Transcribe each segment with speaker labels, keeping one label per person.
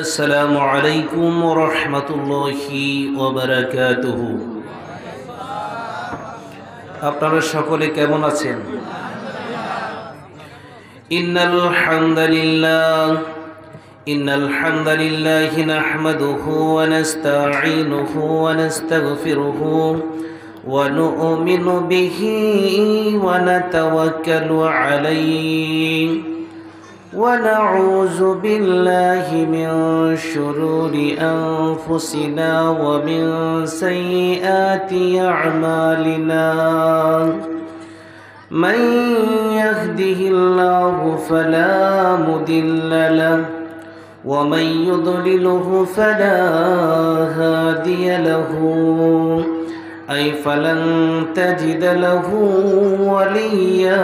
Speaker 1: আসসালামু আলাইকুম ওয়া রাহমাতুল্লাহি ওয়া বারাকাতুহু। আপনারা সকলে কেমন আছেন? ইন্নাল হামদালিল্লাহি নাহমাদুহু ওয়া নাস্তাঈনুহু ওয়া নাস্তাগফিরুহু ওয়া নু'মিনু বিহি ওয়া নাতাওয়াক্কালু আলাইহি ونعوذ بالله من شرور أنفسنا ومن سيئات أعمالنا من يهده الله فلا مضل له ومن يضلله فلا هادي له أي فلن تجد له وليا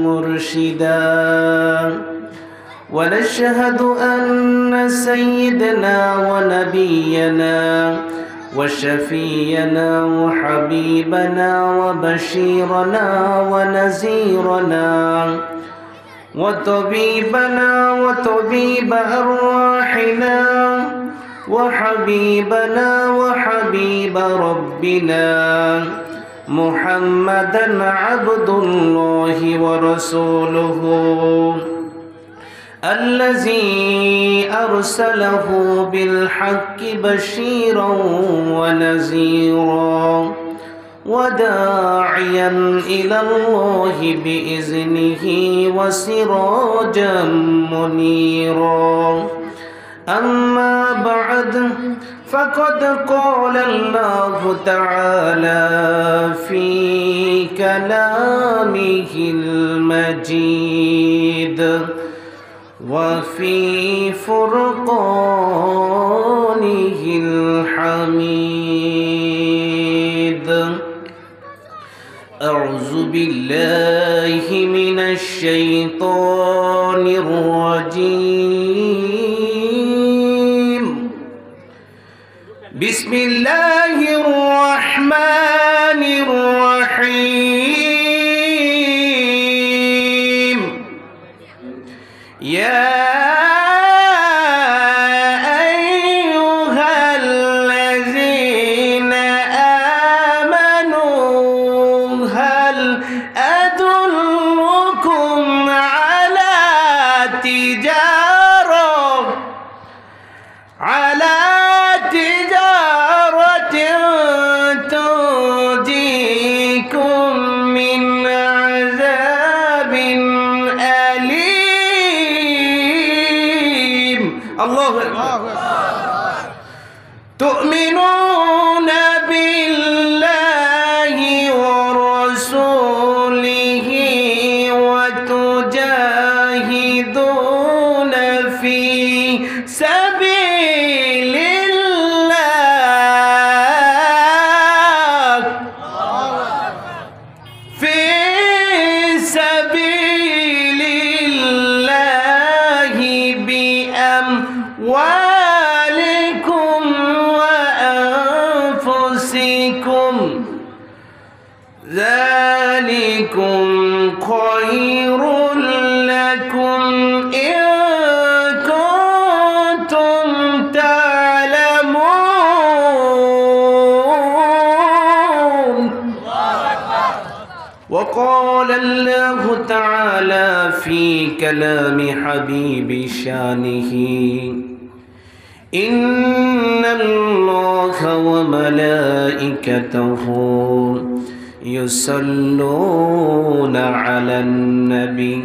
Speaker 1: مرشدا ونشهد أن سيدنا ونبينا وشفينا وحبيبنا وبشيرنا ونذيرنا وطبيبنا وطبيب أرواحنا وحبيبنا وحبيب ربنا محمدا عبد الله ورسوله الذي أرسله بالحق بشيرا ونذيرا وداعيا إلى الله بإذنه وسراجا منيرا أما بعد فقد قال الله تعالى في كلامه المجيد وفي فرقانه الحميد أعوذ بالله من الشيطان الرجيم بسم الله الرحمن الرحيم يا أيها الذين آمنوا هل أدلكم على تجارة تنجيكم من عذاب أليم الله أكبر تؤمنون بالله ورسوله وتجاهدون في سبيل الله في سبيل الله بأموالكم وأنفسكم ذلكم خير لكم إن كنتم تعلمون. وقال الله تعالى في كلام حبيب شانه إن الله وملائكته يصلون على النبي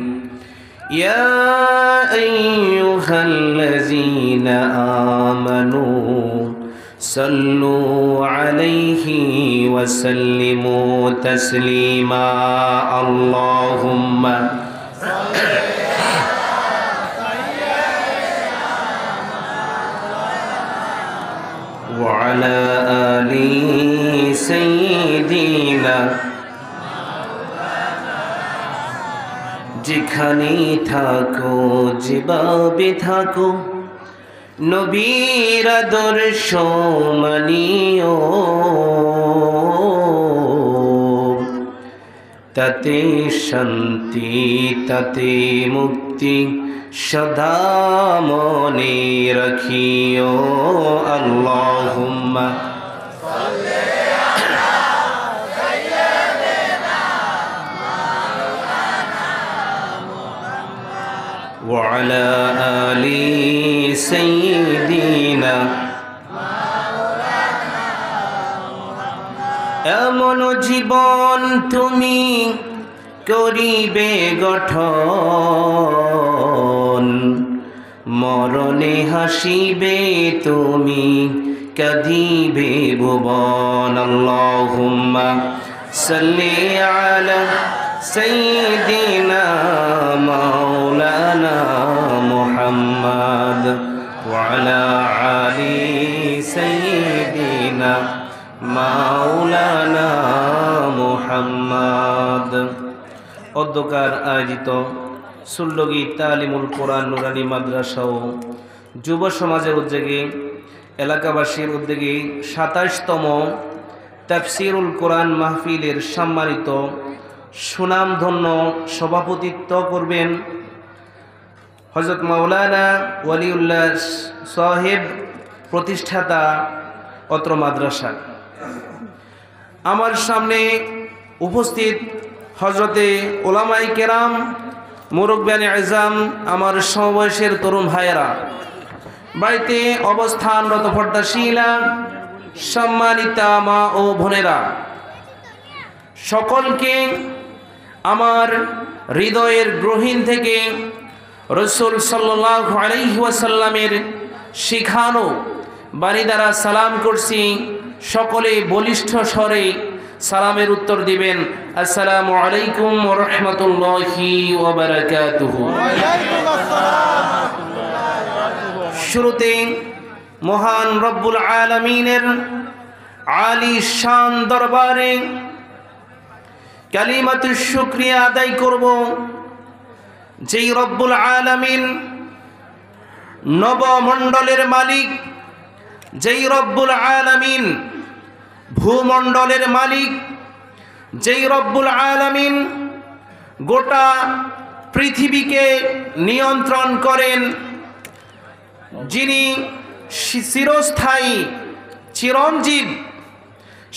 Speaker 1: يا أيها الذين آمنوا صلوا عليه وسلموا تسليما اللهم وعلى آل سيدنا যেখানেই থাকো যেভাবে থাকো নবীর আদর্শ মানিও তাতে শান্তি তাতে মুক্তি সদা মনে রাখিও আল্লাহুম্মা وعلى آل سيدنا এমন জীবন তুমি করিবে গঠন, মরণে হাসিবে তুমি, কাঁদিবে ভুবন। আল্লাহুম্মা সাল্লি আলা সাইয়্যিদিনা মাওলানা মুহাম্মদ ওয়া আলা আলি সাইয়্যিদিনা মাওলানা মুহাম্মদ। অধ্যকার আয়োজিত সুল্লগী তালিমুল কোরআন নুরানি মাদ্রাসা ও যুব সমাজের উদ্যোগে এলাকাবাসীর উদ্যোগে ২৭তম তাফসীরুল কোরআন মাহফিলের সম্মানিত সুনামধন্য সভাপতিত্ব করবেন হযরত মাওলানা ওয়ালিউল্লাহ সাহেব, প্রতিষ্ঠাতা অত্র মাদ্রাসা। আমার সামনে উপস্থিত হজরতে ওলামায়ে কেরাম, মুরব্বিয়ানে আযম, আমার সমবয়সের তরুণ ভাইয়েরা, বাড়িতে অবস্থানরত পর্দাশীলা সম্মানিতা মা ও বোনেরা, সকলকে আমার হৃদয়ের গহীন থেকে রাসূল সাল্লাল্লাহু আলাইহি ওয়াসাল্লামের শিখানো বাণী দ্বারা সালাম করছি। সকলে বলিষ্ঠ স্বরে সালামের উত্তর দিবেন, আসসালামু আলাইকুম ওয়া রাহমাতুল্লাহি ওয়া বারাকাতুহু। শুরুতে মহান রব্বুল আলামিনের আলী শান দরবারে কালিমাতুশ শুকরিয়া আদায় করব, যেই রব্বুল আলামিন নবমণ্ডলের মালিক, যেই রব্বুল আলামিন ভূমণ্ডলের মালিক, যেই রব্বুল আলামিন গোটা পৃথিবীকে নিয়ন্ত্রণ করেন, যিনি চিরস্থায়ী চিরঞ্জীব,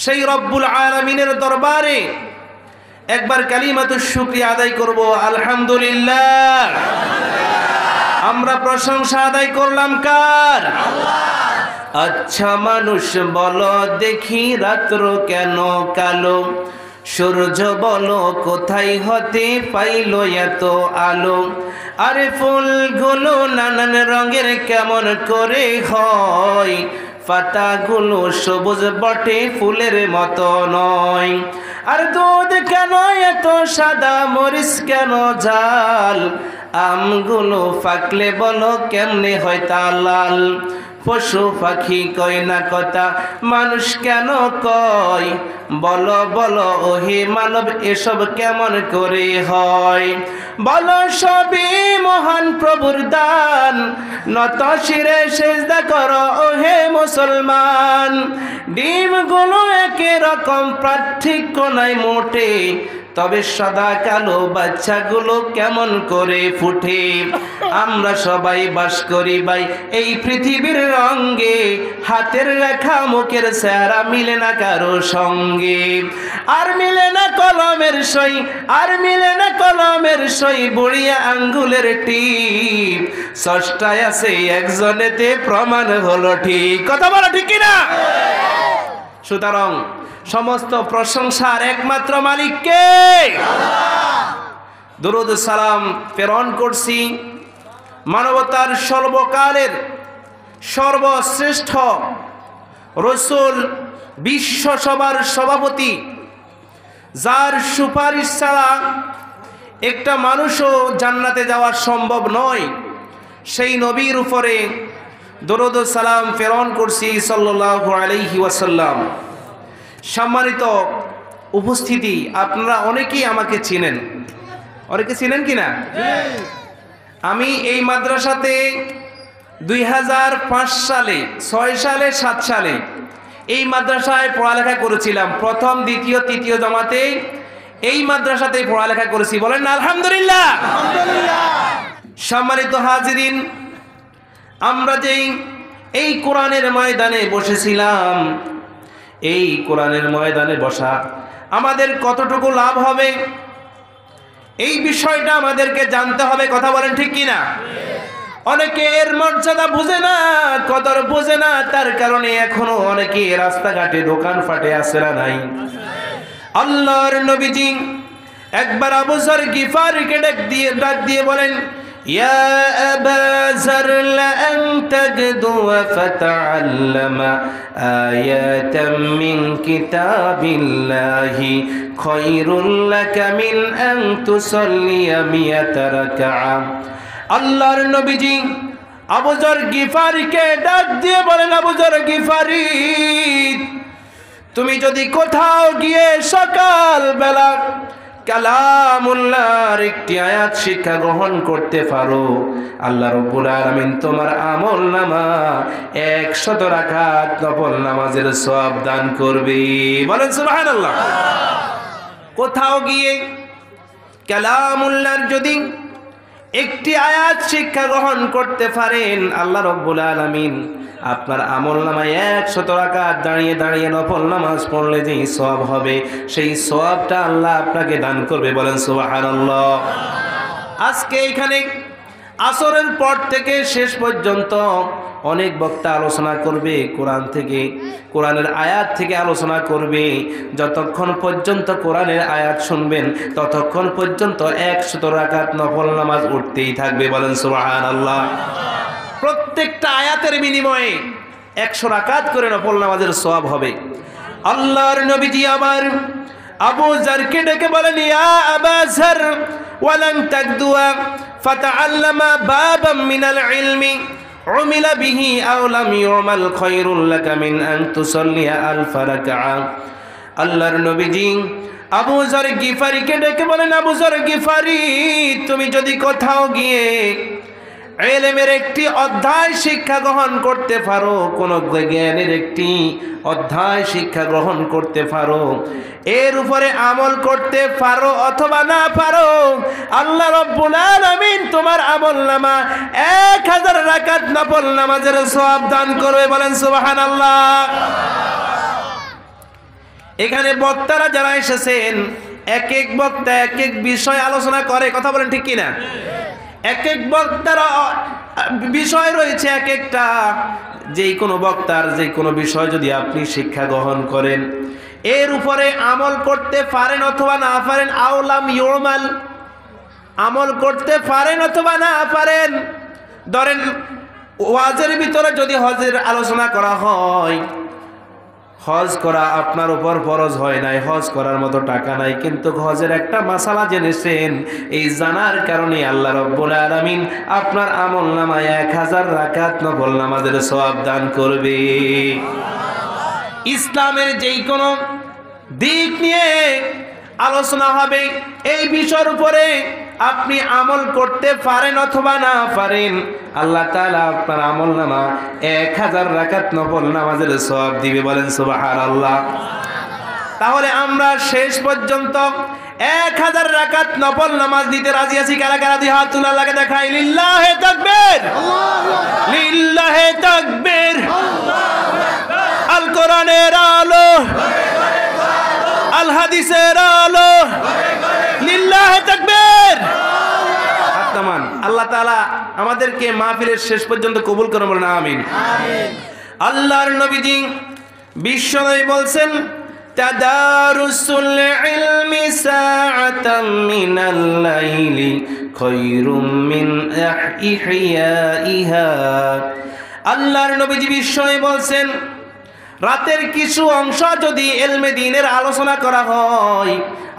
Speaker 1: সেই রব্বুল আলামিনের দরবারে একবার কালিমাতুশ শুকরিয়া আদায় করব, আলহামদুলিল্লাহ। আমরা প্রশংসা আদায় করলাম কার? আচ্ছা মানুষ বলো দেখি, রাত্র কেন কালো, সূর্য বলো কোথায় হতে পাইল এত আলো, আরে ফুলগুলো নানান রঙের কেমন করে হয়, পাতাগুলো সবুজ বটে ফুলের মতো নয়, আর দুধ কেন এত সাদা, মরিচ কেন ঝাল, আমগুলো পাকলে বলো কেমনে হয় তা লাল, পশু পাখি কয় না কথা, মানুষ কেন কয়, বলো বলো ওহে মানব এসব কেমন করে হয়, বলো সবই মহান প্রভুর দান, নত শিরে সেজদা করো ওহে মুসলমান, ডিমগুলো একই রকম পার্থক্য নাই মোটে, তবে সাদা কালো বাচ্চাগুলো কেমন করে ফুটে, আমরা সবাই বাস করি ভাই এই পৃথিবীর রঙে, হাতের রেখা মুখের চেহারা মিলে না কারো সঙ্গে, আর মিলে না কলমের সই, আর মিলে না কলমের সই, বুড়িয়া আঙ্গুলের টিপ, ষষ্ঠায় আছে একজনেতে প্রমাণ হলো ঠিক, কথা বলো ঠিক কিনা? সুতরাং সমস্ত প্রশংসার একমাত্র মালিককে দরুদ সালাম প্রেরণ করছি মানবতার সর্বকালের সর্বশ্রেষ্ঠ রাসূল, বিশ্ব সবার সভাপতি, যার সুপারিশ ছাড়া একটা মানুষও জান্নাতে যাওয়া সম্ভব নয়, সেই নবীর উপরে দরুদ সালাম প্রেরণ করছি সাল্লাল্লাহু আলাইহি ওয়াসাল্লাম। সম্মানিত উপস্থিতি, আপনারা অনেকেই আমাকে চিনেন, অনেকে চিনেন কিনা? আমি এই মাদ্রাসাতে 2005 সালে, 6 সালে, 7 সালে এই মাদ্রাসায় পড়ালেখা করেছিলাম। প্রথম, দ্বিতীয়, তৃতীয় জমাতে এই মাদ্রাসাতেই পড়ালেখা করেছি। বলেন না আলহামদুলিল্লাহ। সম্মানিত হাজিরিন, আমরা যেই এই কোরআনের ময়দানে বসেছিলাম, এই কোরআনের ময়দানে বসা আমাদের কতটুকু লাভ হবে এই বিষয়টা আমাদেরকে জানতে হবে। কথা বলেন ঠিক কিনা? অনেকে এর মর্যাদা বুঝে না, কদর বুঝে না, তার কারণে এখনো অনেকে রাস্তাঘাটে দোকান ফাটে আসেরা নাই। আল্লাহর নবীজি একবার আবু যর গিফারীকে ডাক দিয়ে বলেন, ইয়া আবা যর লা আন তাগদু ফাতাআল্লামা আয়াতাম মিন কিতাবিল্লাহি খায়রুল লাকা মিন আন তুসাল্লিয়া মিয়াতা রাকআ। আল্লাহর নবীজি আবু যর গিফারীকে ডাক দিয়ে বলেন, আবু যর গিফারী, তুমি যদি কোথাও গিয়ে সকাল বেলা কালামুল্লাহর একটি আয়াত শিক্ষা গ্রহণ করতে পারো, আল্লাহ রাব্বুল আলামিন তোমার আমলনামা 100 রাকাত নফল নামাজের সওয়াব দান করবে। বলেন সুবহানাল্লাহ। কোথাও গিয়ে কালামুল্লাহর যদি একটি আয়াত শিক্ষা গ্রহণ করতে পারেন, আল্লাহ রাব্বুল আলামিন আপনার আমলনামায় 100 রাকাত দাঁড়িয়ে দাঁড়িয়ে নফল নামাজ পড়লে যেই সওয়াব হবে, সেই সওয়াবটা আল্লাহ আপনাকে দান করবে। বলেন সুবহানাল্লাহ। আজকে এখানে আসরের পর থেকে শেষ পর্যন্ত অনেক বক্তা আলোচনা করবে কোরআন থেকে, কোরআনের আয়াত থেকে আলোচনা করবে। যতক্ষণ পর্যন্ত কোরআনের আয়াত শুনবেন ততক্ষণ পর্যন্ত 100 রাকাত নফল নামাজ উঠতেই থাকবে। বলেন সুবহানাল্লাহ। প্রত্যেকটা আয়াতের বিনিময়ে 100 রাকাত করে নফল নামাজের সওয়াব হবে। আল্লাহর নবীজি আবার আবু যরকে ডেকে বলেন, ইয়া আবা যর ওয়ালান তাগদুয়া ফাতাআল্লামা বাবাম মিনাল ইলমি উমিলা বিহি আও লাম ইউমাল খায়রুল লাকা মিন আন তুসাল্লিয়া আলফ রাকআ। আল্লাহর নবীজি আবু যর গিফারীকে ডেকে বলেন, আবু যর গিফারী, তুমি যদি কোথাও গিয়ে ইলমের একটি অধ্যায় শিক্ষা গ্রহণ করতে পারো, কোন জ্ঞানের একটি অধ্যায় শিক্ষা গ্রহণ করতে পারো, এর উপরে আমল করতে পারো অথবা না পারো, আল্লাহ রাব্বুল আলামিন তোমার আমলনামা 1000 রাকাত নফল নামাজের সওয়াব দান করবে। বলেন সুবহানাল্লাহ। এখানে বক্তারা যারা এসেছেন, এক এক বক্তা এক এক বিষয় আলোচনা করে। কথা বলেন ঠিক কিনা? এক এক বক্তার বিষয় রয়েছে এক একটা। যেই কোনো বক্তার যে কোনো বিষয় যদি আপনি শিক্ষা গ্রহণ করেন, এর উপরে আমল করতে পারেন অথবা না পারেন, আওলাম ইউমাল, আমল করতে পারেন অথবা না পারেন। ধরেন ওয়াজের ভিতরে যদি হজের আলোচনা করা হয়, হজ করা আপনার উপর ফরজ হয় নাই, হজ করার মতো টাকা নাই, কিন্তু হজের একটা মাসালা জেনেছেন, এই জানার কারণে আল্লাহ রাব্বুল আলামিন আপনার আমলনামায় 1000 রাকাত নফল নামাজের সওয়াব দান করবে। ইসলামের যেই কোনো দিক নিয়ে আলোচনা হবে, এই বিষয়ের উপরে আপনি আমল করতে পারেন অথবা না পারেন, আল্লাহ তাআলা আপনার আমলনামা 1000 রাকাত নফল নামাজের সওয়াব দিবে। বলেন সুবহানাল্লাহ। তাহলে আমরা শেষ পর্যন্ত 1000 রাকাত নফল নামাজ দিতে রাজি আছি? কারা কারা দুই হাত তুলে আল্লাহকে দেখাই? লিল্লাহে তাকবীর, লিল্লাহে তাকবীর। আল কোরআনের আলো, আল হাদিসের আলো, লিল্লাহে তাকবীর। আল্লাহ তাআলা আমাদেরকে মাহফিলের শেষ পর্যন্ত কবুল করুন। বলেন আমিন। আল্লাহর নবীজি বিশ্বনবী বলছেন, তাদারুসুল ইলমি সাআতাম মিনাল লাইলি খায়রুম মিন ইহইয়াইহা। আল্লাহর নবীজি বিশ্বনবী বলছেন, রাতের কিছু অংশ যদি ইলমে দ্বীনের আলোচনা করা হয়,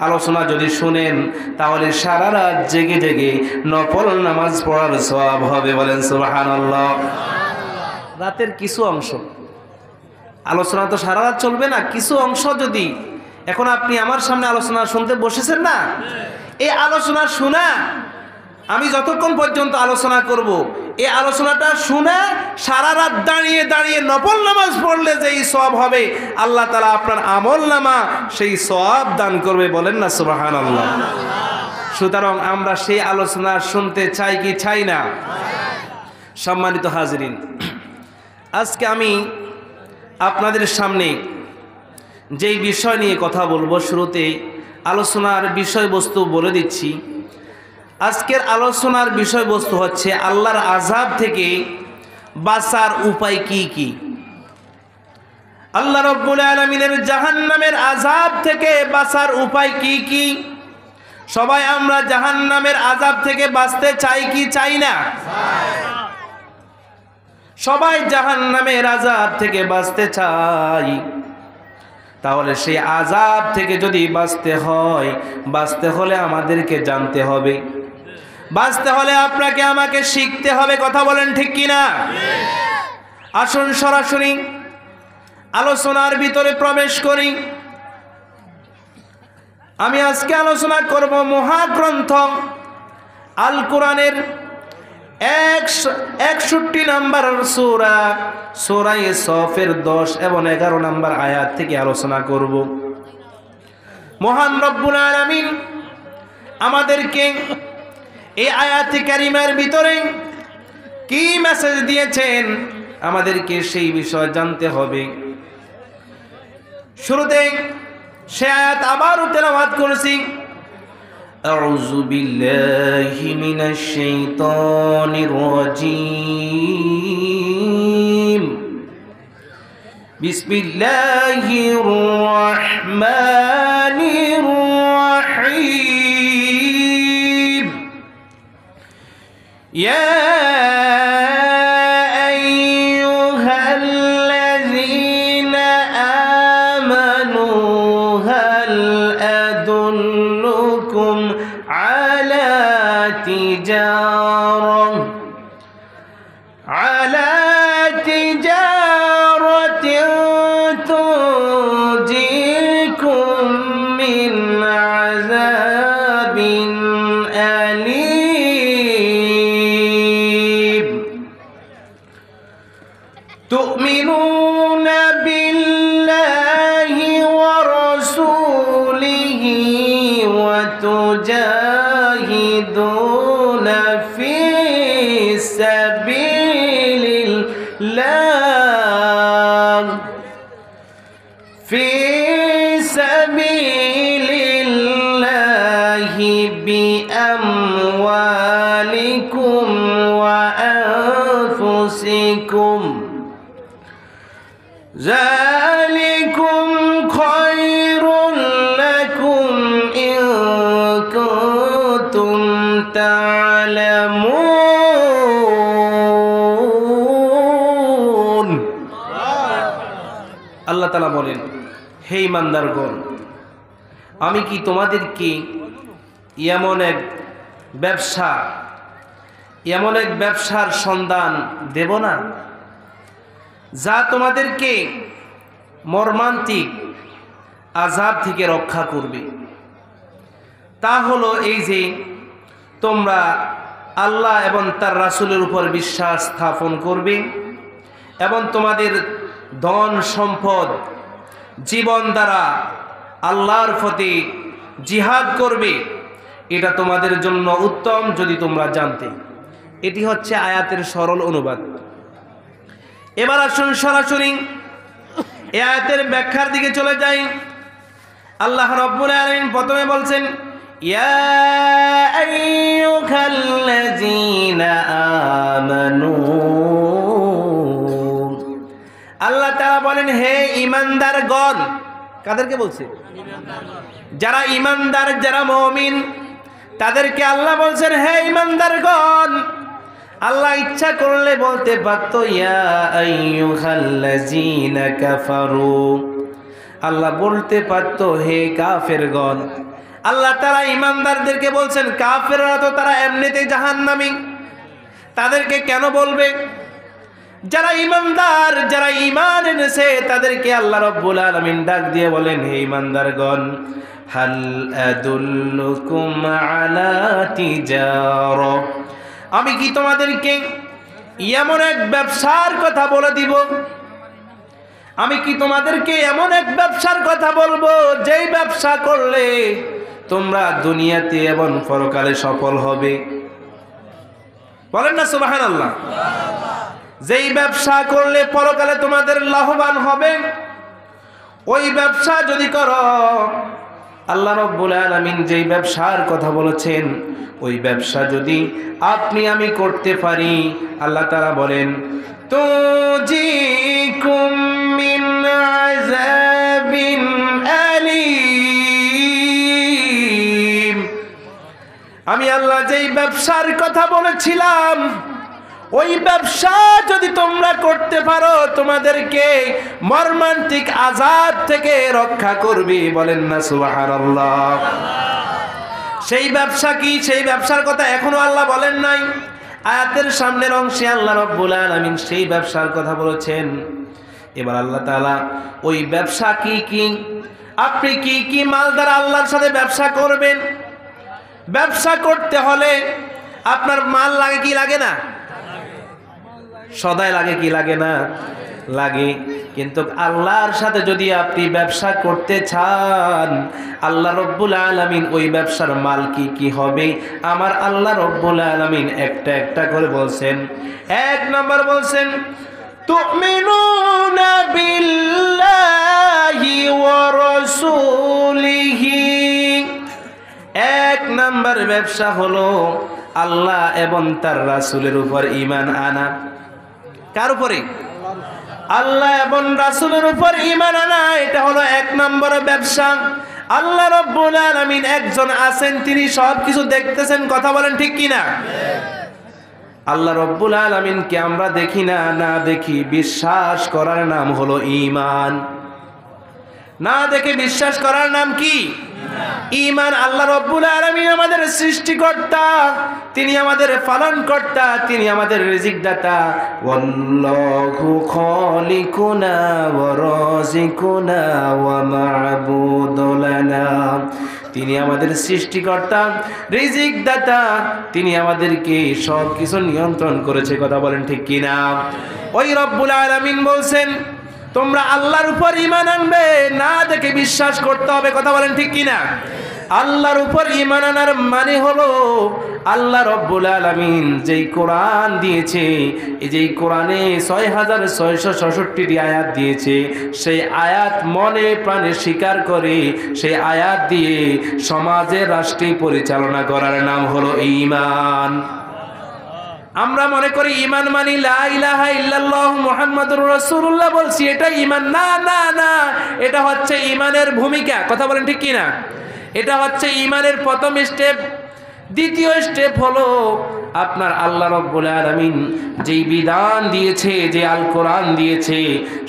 Speaker 1: আলোচনা যদি শুনেন, তাহলে সারা রাত জেগে জেগে নফল নামাজ পড়ার সওয়াব হবে। বলেন সুবহানাল্লাহ। রাতের কিছু অংশ আলোচনা তো সারা রাত চলবে না, কিছু অংশ যদি, এখন আপনি আমার সামনে আলোচনা শুনতে বসেছেন না, এই আলোচনা শোনা, আমি যতক্ষণ পর্যন্ত আলোচনা করব, এই আলোচনাটা শুনে সারা রাত দাঁড়িয়ে দাঁড়িয়ে নফল নামাজ পড়লে যেই সওয়াব হবে, আল্লাহ তাআলা আপনার আমলনামা সেই সওয়াব দান করবে। বলেন না সুবহানাল্লাহ। সুতরাং আমরা সেই আলোচনা শুনতে চাই কি চাই না? সম্মানিত হাজরিন, আজকে আমি আপনাদের সামনে যেই বিষয় নিয়ে কথা বলবো, শুরুতে আলোচনার বিষয়বস্তু বলে দিচ্ছি। আজকের আলোচনার বিষয়বস্তু হচ্ছে আল্লাহর আযাব থেকে বাঁচার উপায় কি কি। আল্লাহ রাব্বুল আলামিনের জাহান্নামের আযাব থেকে বাঁচার উপায় কি কি। সবাই আমরা জাহান্নামের আযাব থেকে বাঁচতে চাই কি চাই না? সবাই জাহান্নামের আযাব থেকে বাঁচতে চাই। তাহলে সেই আযাব থেকে যদি বাঁচতে হলে আমাদেরকে জানতে হবে, বাঁচতে হলে আপনাকে আমাকে শিখতে হবে। কথা বলেন ঠিক কিনা? আসুন সরাসরি আলোচনার ভিতরে প্রবেশ করি। আমি আজকে আলোচনা করব মহাগ্রন্থ আল কোরআনের 61 নম্বর সূরা সূরা সফের 10 এবং 11 নম্বর আয়াত থেকে আলোচনা করব। মহান রব্বুল আলামিন আমাদেরকে এই আয়াতে কারিমার ভিতরে কি মেসেজ দিয়েছেন আমাদেরকে সেই বিষয় জানতে হবে। শুরুতে সে আয়াত আবারও তেলাওয়াত করেছি। আউযু বিল্লাহি মিনাশ শাইতানির রাজীম। বিসমিল্লাহির রাহমানির রাহিম। ইয়া تؤمنون بالله ورسوله وتجاهدون في سبيل الله بأموالكم وأنفسكم ذلكم خير لكم إن كنتم تعلمون। আল্লাহ তাআলা বলেন, হে ঈমানদারগণ, আমি কি তোমাদেরকে এমন এক ব্যবসার সন্ধান দেব না যা তোমাদেরকে মর্মান্তিক আযাব থেকে রক্ষা করবে। তা হলো এই যে তোমরা আল্লাহ এবং তার রাসূলের উপর বিশ্বাস স্থাপন করবে এবং তোমাদের ধন সম্পদ জীবন দ্বারা আল্লাহর পথে জিহাদ করবে। এটা তোমাদের জন্য উত্তম যদি তোমরা জানতে। এটি হচ্ছে আয়াতের সরল অনুবাদ। এবার আসুন সরাসরি এই আয়াতের ব্যাখ্যার দিকে চলে যাই। আল্লাহ রাব্বুল আলামিন প্রথমে বলছেন, ইয়া আইয়ুহাল্লাযীনা আমানু। আল্লাহ তাআলা বলেন, হে ঈমানদারগণ। কাদেরকে বলছে? যারা ঈমানদার, যারা মুমিন, তাদেরকে আল্লাহ বলছেন, হে ঈমানদারগণ। আল্লাহ ইচ্ছা করলে বলতে পারত ইয়া আইয়ুহাল্লাযীনা কাফারু। আল্লাহ বলতে পারত হে কাফেরগণ। আল্লাহ তাআলা ঈমানদারদেরকে বলছেন, কাফেররা তো তারা এমনিতেই জাহান্নামী, তাদেরকে কেন বলবে? যারা ঈমানদার, যারা ঈমান এনেছে, তাদেরকে আল্লাহ রাব্বুল আলামিন ডাক দিয়ে বলেন, হে ঈমানদারগণ, হাল আদুল্লুকুম আলা তিজারা। আমি কি তোমাদেরকে এমন এক ব্যবসার কথা বলে দিব? আমি কি তোমাদেরকে এমন এক ব্যবসার কথা বলবো যেই ব্যবসা করলে তোমরা দুনিয়াতে এবং পরকালে সফল হবে। বলেন না সুবহানাল্লাহ। যেই ব্যবসা করলে পরকালে তোমাদের লাভবান হবে, ওই ব্যবসা যদি করো, আল্লাহ রাব্বুল আলামিন যেই ব্যবসার কথা বলেছেন, ওই ব্যবসা যদি আপনি আমি করতে পারি, আল্লাহ তাআলা বলেন তুজিকুম মিন আযাবিন আলীম। আমি আল্লাহ যেই ব্যবসার কথা বলেছিলাম, ওই ব্যবসা যদি তোমরা করতে পারো, তোমাদেরকে মর্মান্তিক আযাব থেকে রক্ষা করবে। বলেন না সুবহানাল্লাহ। সেই ব্যবসা কি? সেই ব্যবসার কথা এখনো আল্লাহ বলেন নাই। আয়াতের সামনের অংশে আল্লাহ রাব্বুল আলামিন সেই ব্যবসার কথা বলেছেন। এবার আল্লাহ তাআলা ওই ব্যবসা কি কি, আপনি কি কি মাল দ্বারা আল্লাহর সাথে ব্যবসা করবেন। ব্যবসা করতে হলে আপনার মাল লাগে কি লাগে না? সদাই লাগে কি লাগে না? লাগে। কিন্তু আল্লাহর সাথে যদি আপনি ব্যবসা করতে চান, আল্লাহ রাব্বুল আলামিন ওই ব্যবসার মাল কি কি হবে, আমার আল্লাহ রাব্বুল আলামিন একটা একটা করে বলছেন। এক নম্বর বলছেন তুমিনুনা বিল্লাহি ওয়া রাসূলিহি। এক নম্বর ব্যবসা হলো আল্লাহ এবং তার রাসূলের উপর ঈমান আনা। কার উপরে? আল্লাহ এবং রাসূলের উপর ঈমান আনা। এটা হলো এক নম্বর ব্যবসা। আল্লাহ রাব্বুল আলামিন একজন আছেন, তিনি সব কিছু দেখতেছেন। কথা বলেন ঠিক কি না? আল্লাহ রাব্বুল আলামিনকে আমরা দেখি না, না দেখি, বিশ্বাস করার নাম হলো ঈমান। না দেখে বিশ্বাস করার নাম কি? ঈমান। আল্লাহ রাব্বুল আলামিন আমাদের সৃষ্টিকর্তা, তিনি আমাদের পালনকর্তা, তিনি আমাদের রিজিকদাতা। ওয়াল্লাহু খালিকুনা ওয়া রাযিকুনা ওয়া মা'বুদু লানা। তিনি আমাদের সৃষ্টিকর্তা, রিজিকদাতা, তিনি আমাদেরকে সব কিছু নিয়ন্ত্রণ করেছে। কথা বলেন ঠিক কি না? ওই রব্বুল আলামিন বলছেন তোমরা আল্লাহর উপর ঈমান আনবে, না দেখে বিশ্বাস করতে হবে। কথা বলেন ঠিক কি না? আল্লাহর উপর ঈমান আনার মানে হলো আল্লাহ রাব্বুল আলামিন যেই কোরআন দিয়েছে, এই যেই কোরআনে ৬৬৬৬টি আয়াত দিয়েছে, সেই আয়াত মনে প্রাণে স্বীকার করে সেই আয়াত দিয়ে সমাজের রাষ্ট্রে পরিচালনা করার নাম হলো ঈমান। আমরা মনে করি ঈমান মানে লা ইলাহা ইল্লাল্লাহ মুহাম্মাদুর রাসূলুল্লাহ বলছি, এটা ঈমান না। না না, এটা হচ্ছে ঈমানের ভূমিকা। কথা বলেন ঠিক কি না? এটা হচ্ছে ঈমানের প্রথম স্টেপ। দ্বিতীয় স্টেপ হলো আপনার আল্লাহ রাব্বুল আলামিন যেই বিধান দিয়েছে, যে আল কোরআন দিয়েছে,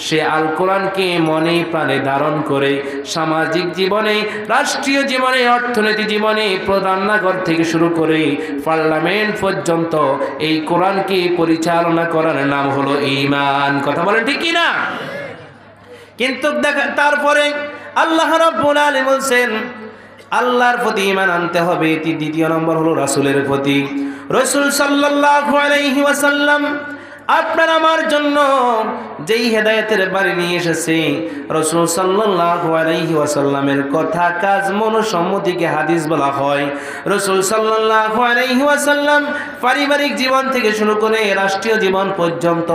Speaker 1: সে আল কোরআনকে মনে প্রাণে ধারণ করে সামাজিক জীবনে, রাষ্ট্রীয় জীবনে, অর্থনৈতিক জীবনে, রান্নাঘর থেকে শুরু করে পার্লামেন্ট পর্যন্ত এই কোরআনকে পরিচালনা করার নাম হলো ঈমান। কথা বলেন ঠিক কি না? কিন্তু তারপরে আল্লাহ রাব্বুল আলামিন বলছেন আল্লাহর প্রতি ঈমান আনতে হবে। দ্বিতীয় নম্বর হলো রাসূলের প্রতি। রাসূল সাল্লাল্লাহু আলাইহি ওয়াসাল্লাম আপনার আমার জন্য যেই হেদায়েতের বাণী নিয়ে এসেছে, রাসূল সাল্লাল্লাহু আলাইহি ওয়াসাল্লামের কথা কাজ মনোসম্মতিকে হাদিস বলা হয়। রাসূল সাল্লাল্লাহু আলাইহি ওয়াসাল্লাম পারিবারিক জীবন থেকে শুরু করে রাষ্ট্রীয় জীবন পর্যন্ত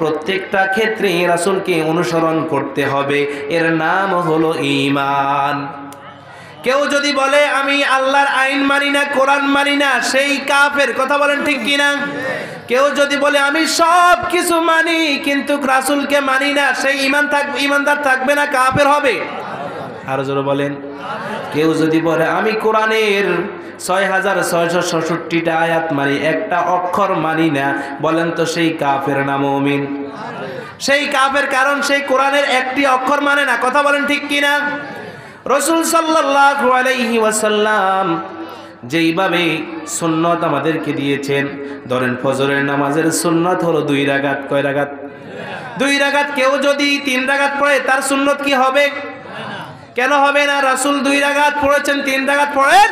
Speaker 1: প্রত্যেকটা ক্ষেত্রে রাসূলকে অনুসরণ করতে হবে। এর নাম হলো ঈমান। কেউ যদি বলে আমি আল্লাহর আইন মানি না, কোরআন মানি না, সেই কাফের। কথা বলেন ঠিক কিনা? কেউ যদি বলে আমি সব কিছু মানি কিন্তু রাসূলকে মানি না, সেই ঈমানদার থাকবে না, কাফের হবে। আরো জোরে বলেন। কেউ যদি বলে আমি কোরআনের ৬৬৬৬টা আয়াত মানি, একটা অক্ষর মানি না, বলেন তো সেই কাফের না মুমিন? সেই কাফের, কারণ সেই কোরআনের একটি অক্ষর মানে না। কথা বলেন ঠিক কিনা? রাসূল সাল্লাল্লাহু আলাইহি ওয়াসাল্লাম যেইভাবে সুন্নত আমাদেরকে দিয়েছেন, ধরেন ফজরের নামাজের সুন্নত হলো 2 রাকাত। কয় রাকাত? 2 রাকাত। কেউ যদি 3 রাকাত পড়ে তার সুন্নত কি হবে? কেন হবে না? রাসূল 2 রাকাত পড়েছেন, 3 রাকাত পড়েন।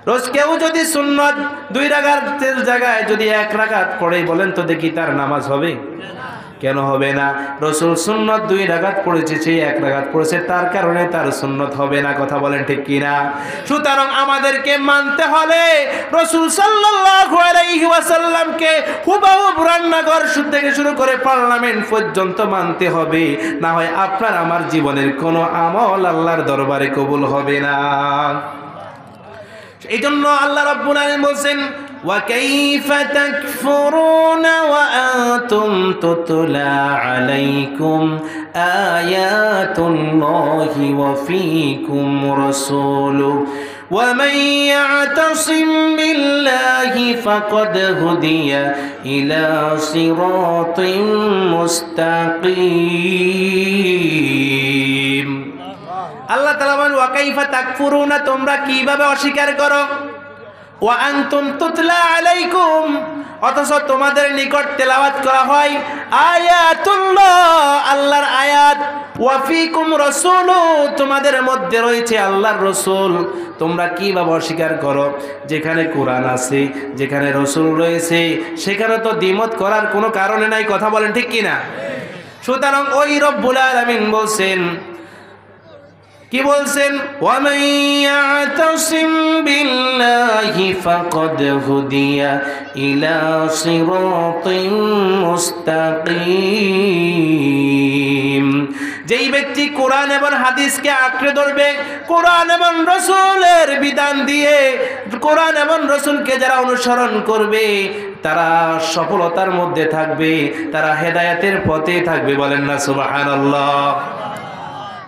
Speaker 1: রোজ কেউ যদি সুন্নত 2 রাকাতের জায়গায় যদি 1 রাকাত পড়ে, বলেন তো দেখি তার নামাজ হবে? কেন হবে না? রাসূল সুন্নাত 2 রাকাত পড়েছে, সেই 1 রাকাত পড়েছে, তার কারণে তার সুন্নাত হবে না। কথা বলেন ঠিক কিনা? সুতরাং আমাদেরকে মানতে হলে রাসূল সাল্লাল্লাহু আলাইহি ওয়াসাল্লামকে হুবহু রান্নাঘর থেকে শুরু করে পার্লামেন্ট পর্যন্ত মানতে হবে, না হয় আপনার আমার জীবনের কোনো আমল আল্লাহর দরবারে কবুল হবে না। এই জন্য আল্লাহ রাব্বুল আলামিন বলেন, وَكَيْفَ تَكْفُرُونَ وَأَنْتُمْ تُتْلَى عَلَيْكُمْ آيَاتُ اللَّهِ وَفِيكُمْ رَسُولُهُ وَمَنْ يَعْتَصِمْ بِاللَّهِ فَقَدْ هُدِيَ إِلَى صِرَاطٍ مُسْتَقِيمٍ। আল্লাহ তাআলা বলেন, ওয়াকাইফা তাকফুরুনা, তোমরা কিভাবে অস্বীকার করো, ওয়া আনতুম তুতলা আলাইকুম, অথচ তোমাদের নিকট তেলাওয়াত করা হয় আয়াতুল্লাহ, আল্লাহর আয়াত, ওয়া ফীকুম রাসূলু, তোমাদের মধ্যে রয়েছে আল্লাহর রাসূল। তোমরা কিভাবে অস্বীকার করো? যেখানে কোরআন আছে, যেখানে রাসূল রয়েছে, সেখানে তো দ্বিমত করার কোনো কারণে নাই। কথা বলেন ঠিক কিনা? সুতরাং ওই রব্বুল আলামিন বলছেন, কি বলছেন? وَمَنْ يَعْتَصِمْ بِاللَّهِ فَقَدْ هُدِيَ إِلَى صِرَاطٍ مُسْتَقِيمٍ। যেই ব্যক্তি কোরআন এবং হাদিসকে আঁকড়ে ধরবে, কোরআন এবং রাসূলের বিধান দিয়ে কোরআন এবং রাসূলকে যারা অনুসরণ করবে, তারা সফলতার মধ্যে থাকবে, তারা হেদায়েতের পথে থাকবে। বলেন না সুবহানাল্লাহ।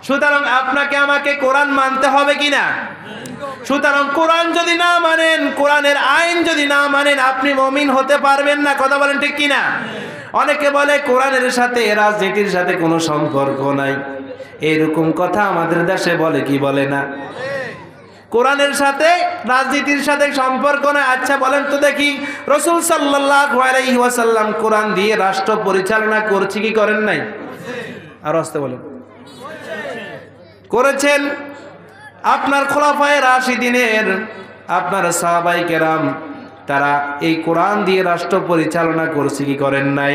Speaker 1: সুতরাং আপনাকে আমাকে কোরআন মানতে হবে কিনা? সুতরাং কোরআন যদি না মানেন, কোরআনের আইন যদি না মানেন, আপনি মুমিন হতে পারবেন না। কথা বলেন ঠিক কিনা? অনেকে বলে কোরআনের সাথে রাজনীতির সাথে কোনো সম্পর্ক নাই, এরকম কথা আমাদের দেশে বলে কি বলে না? কোরআনের সাথে রাজনীতির সাথে সম্পর্ক নাই। আচ্ছা বলেন তো দেখি, রাসূল সাল্লাল্লাহু আলাইহি ওয়াসাল্লাম কোরআন দিয়ে রাষ্ট্র পরিচালনা করছে কি করেন নাই? আর আসতে বলেন, করেছেন। আপনার খোলাফায়ে রাশিদিনের, আপনার সাহাবায়ে কেরাম, তারা এই কোরআন দিয়ে রাষ্ট্র পরিচালনা করছে কি করেন নাই?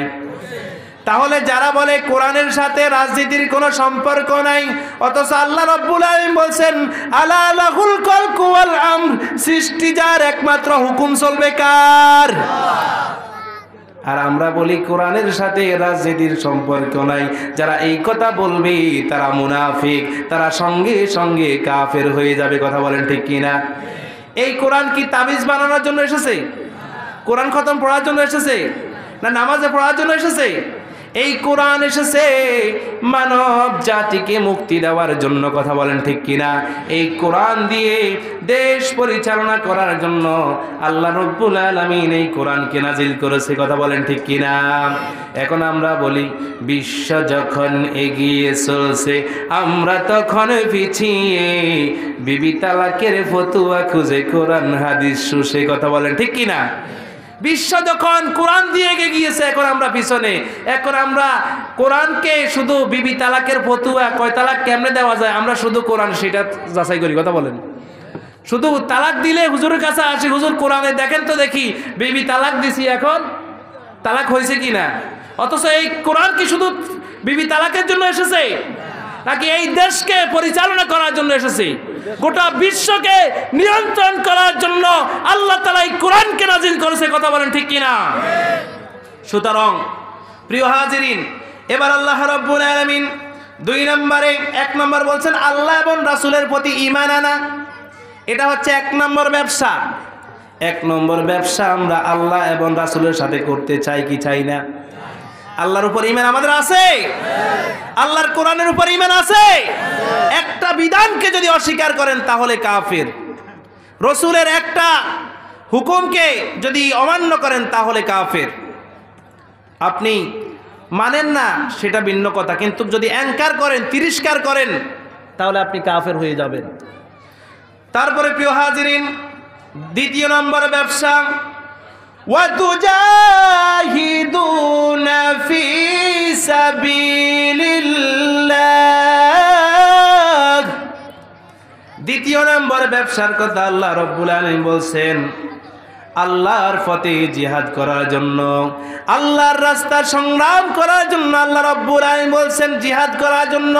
Speaker 1: তাহলে যারা বলে কোরআনের সাথে রাজনীতির কোনো সম্পর্ক নাই, অথচ আল্লাহ রাব্বুল আলামিন বলছেন, আলা লাহুল খালকু ওয়াল আমর, সৃষ্টি যার, একমাত্র হুকুম চলবে কার? আর আমরা বলি কোরআনের সাথে রাজনীতির সম্পর্ক নাই। যারা এই কথা বলবে তারা মুনাফিক, তারা সঙ্গে সঙ্গে কাফের হয়ে যাবে। কথা বলেন ঠিক কিনা? এই কোরআন কি তাবিজ বানানোর জন্য এসেছে? কোরআন খতম পড়ার জন্য এসেছে? না নামাজে পড়ার জন্য এসেছে? এই কোরআন এসেছে মানব জাতিকে মুক্তি দেওয়ার জন্য। কথা বলেন ঠিক কিনা? এই কোরআন দিয়ে দেশ পরিচালনা করার জন্য আল্লাহ রাব্বুল আলামিন এই কোরআনকে নাজিল করেছে। কথা বলেন ঠিক কিনা? এখন আমরা বলি বিশ্ব যখন এগিয়ে চলছে, আমরা তখন পিছিয়ে, বিবি তালাকের ফতোয়া খুঁজে কোরআন হাদিস শুষে। কথা বলেন ঠিক কিনা? বিশ্ব যখন কোরআন দিয়ে গিয়েছে, এখন আমরা পিছনে। এখন আমরা কোরআনকে শুধু বিবি তালাকের ফতোয়া, কয় তালাক কেমনে দেওয়া যায়, আমরা শুধু কোরআন সেটা যাচাই করি। কথা বলেন, শুধু তালাক দিলে হুজুরের কাছে আসি, হুজুর কোরআনে দেখেন তো দেখি বিবি তালাক দিছি, এখন তালাক হয়েছে কিনা। অথচ এই কোরআন কি শুধু বিবি তালাকের জন্য এসেছে, নাকি এই দেশকে পরিচালনা করার জন্য এসেছে? গোটা বিশ্বকে নিয়ন্ত্রণ করার জন্য আল্লাহ তাআলা এই কোরআনকে নাজিল করেছে। কথা বলেন ঠিক কিনা? সুতরাং প্রিয় হাজিরিন, এবার আল্লাহ রাব্বুল আলামিন 2 নম্বরে, 1 নম্বর বলছেন আল্লাহ এবং রাসূলের প্রতি ঈমান আনা। এটা হচ্ছে 1 নম্বর ব্যবসা। 1 নম্বর ব্যবসা আমরা আল্লাহ এবং রাসূলের সাথে করতে চাই কি চাই না? আল্লাহর উপর ঈমান আমাদের আছে? আল্লাহর কোরআনের উপর ঈমান আছে? একটা বিধানকে যদি অস্বীকার করেন তাহলে কাফের। রাসূলের একটা হুকুমকে যদি অমান্য করেন তাহলে কাফের। আপনি মানেন না সেটা ভিন্ন কথা, কিন্তু যদি অ্যাঙ্কার করেন, তিরস্কার করেন, তাহলে আপনি কাফের হয়ে যাবেন। তারপরে প্রিয় হাজিরিন, 2 নম্বর ব্যবসা, وَتُجَاهِدُونَ فِي سَبِيلِ اللَّهِ। 2 নম্বর ব্যবসার কথা আল্লাহ রাব্বুল আলামিন বলছেন, আল্লাহর পথে জিহাদ করার জন্য, আল্লাহর রাস্তা সংগ্রাম করার জন্য। আল্লাহ রাব্বুল আলামিন বলছেন জিহাদ করার জন্য।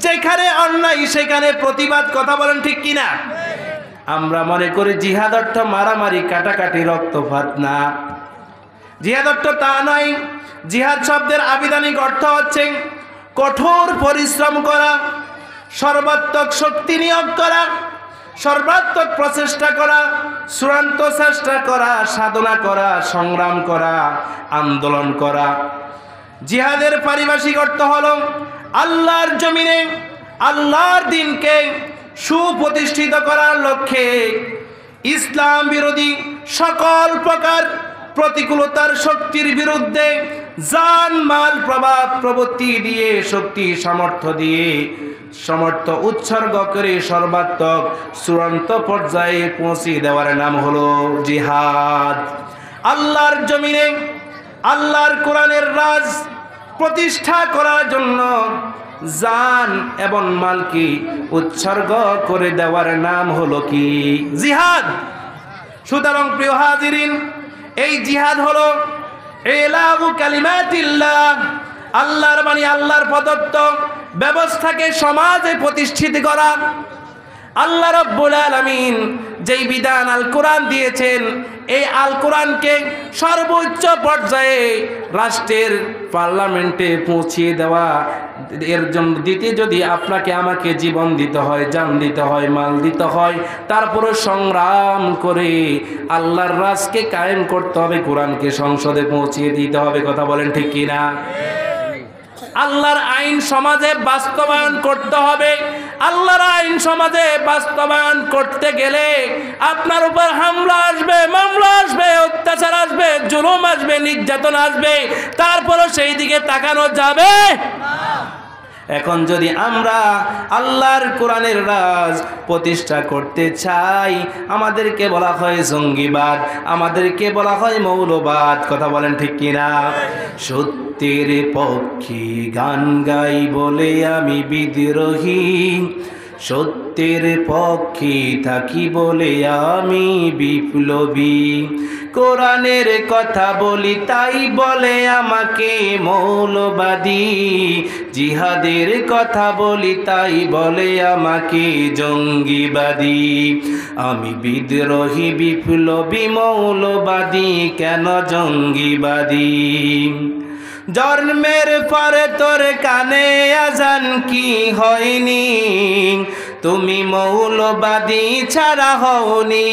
Speaker 1: যেখানে অন্যায় সেখানে প্রতিবাদ। কথা বলেন ঠিক কিনা? আমরা মনে করি জিহাদ অর্থ মারামারি, কাটাকাটি, রক্তপাত। না, জিহাদ অর্থ তা নয়। জিহাদ শব্দের আবিধানিক অর্থ হচ্ছে কঠোর পরিশ্রম করা, সর্বাত্মক শক্তি নিয়োগ করা, সর্বাত্মক প্রচেষ্টা করা, চূড়ান্ত চেষ্টা করা, সাধনা করা, সংগ্রাম করা, আন্দোলন করা। জিহাদের পারিভাষিক অর্থ হলো আল্লাহর জমিনে আল্লাহর দ্বীনকে সুপ্রতিষ্ঠিত করার লক্ষ্যে ইসলাম বিরোধী সকল প্রকার প্রতিকূলতার শক্তির বিরুদ্ধে জান মাল প্রভাব প্রবৃত্তি দিয়ে, শক্তি সামর্থ্য দিয়ে, সামর্থ্য উৎসর্গ করে সর্বাত্মক চূড়ান্ত পর্যায়ে পৌঁছে দেওয়ার নাম হলো জিহাদ। আল্লাহর জমিনে আল্লাহর কোরআনের রাজ প্রতিষ্ঠা করার জন্য জান এবং মালকে উৎসর্গ করে দেওয়ার নাম হলো কি? জিহাদ। সুতরাং প্রিয় হাজিরিন, এই জিহাদ হলো ইলাহু কালিমাতিল্লাহ, আল্লাহর বাণী, আল্লাহর প্রদত্ত ব্যবস্থাকে সমাজে প্রতিষ্ঠিত করা। আল্লাহ রাব্বুল আলামিন যেই বিধান আল কোরআন দিয়েছেন, এই আল কোরআনকে সর্বোচ্চ পর্যায়ে রাষ্ট্রের পার্লামেন্টে পৌঁছিয়ে দেওয়া। এর জন্য দিতে যদি আপনাকে আমাকে জীবন দিতে হয়, জান দিতে হয়, মাল দিতে হয়, তারপরে সংগ্রাম করে আল্লাহর রাজকে কায়েম করতে হবে, কোরআনকে সংসদে পৌঁছিয়ে দিতে হবে। কথা বলেন ঠিক কিনা? আল্লাহর আইন সমাজে বাস্তবায়ন করতে হবে। আল্লাহর আইন সমাজে বাস্তবায়ন করতে গেলে আপনার উপর হামলা আসবে, মামলা আসবে, অত্যাচার আসবে, জুলুম আসবে, নির্যাতন আসবে, তারপরও সেই দিকে তাকানো যাবে না। এখন যদি আমরা আল্লাহর কোরআনের রাজ প্রতিষ্ঠা করতে চাই, আমাদেরকে বলা হয় জঙ্গিবাদ, আমাদেরকে বলা হয় মৌলবাদ। কথা বলেন ঠিক কিনা? সত্যের পক্ষে গান গাই বলে আমি বিদ্রোহী, সত্যের পক্ষে থাকি বলে আমি বিপ্লবী। কোরআনের কথা বলি তাই বলে আমাকে মৌলবাদী, জিহাদের কথা বলি তাই বলে আমাকে জঙ্গিবাদী। আমি বিদ্রোহী, বিপ্লবী, মৌলবাদী, কেন জঙ্গিবাদী? জন্মের পরে তোর কানে আজান কি হয়নি? তুমি মৌলবাদী ছাড়া হওনি।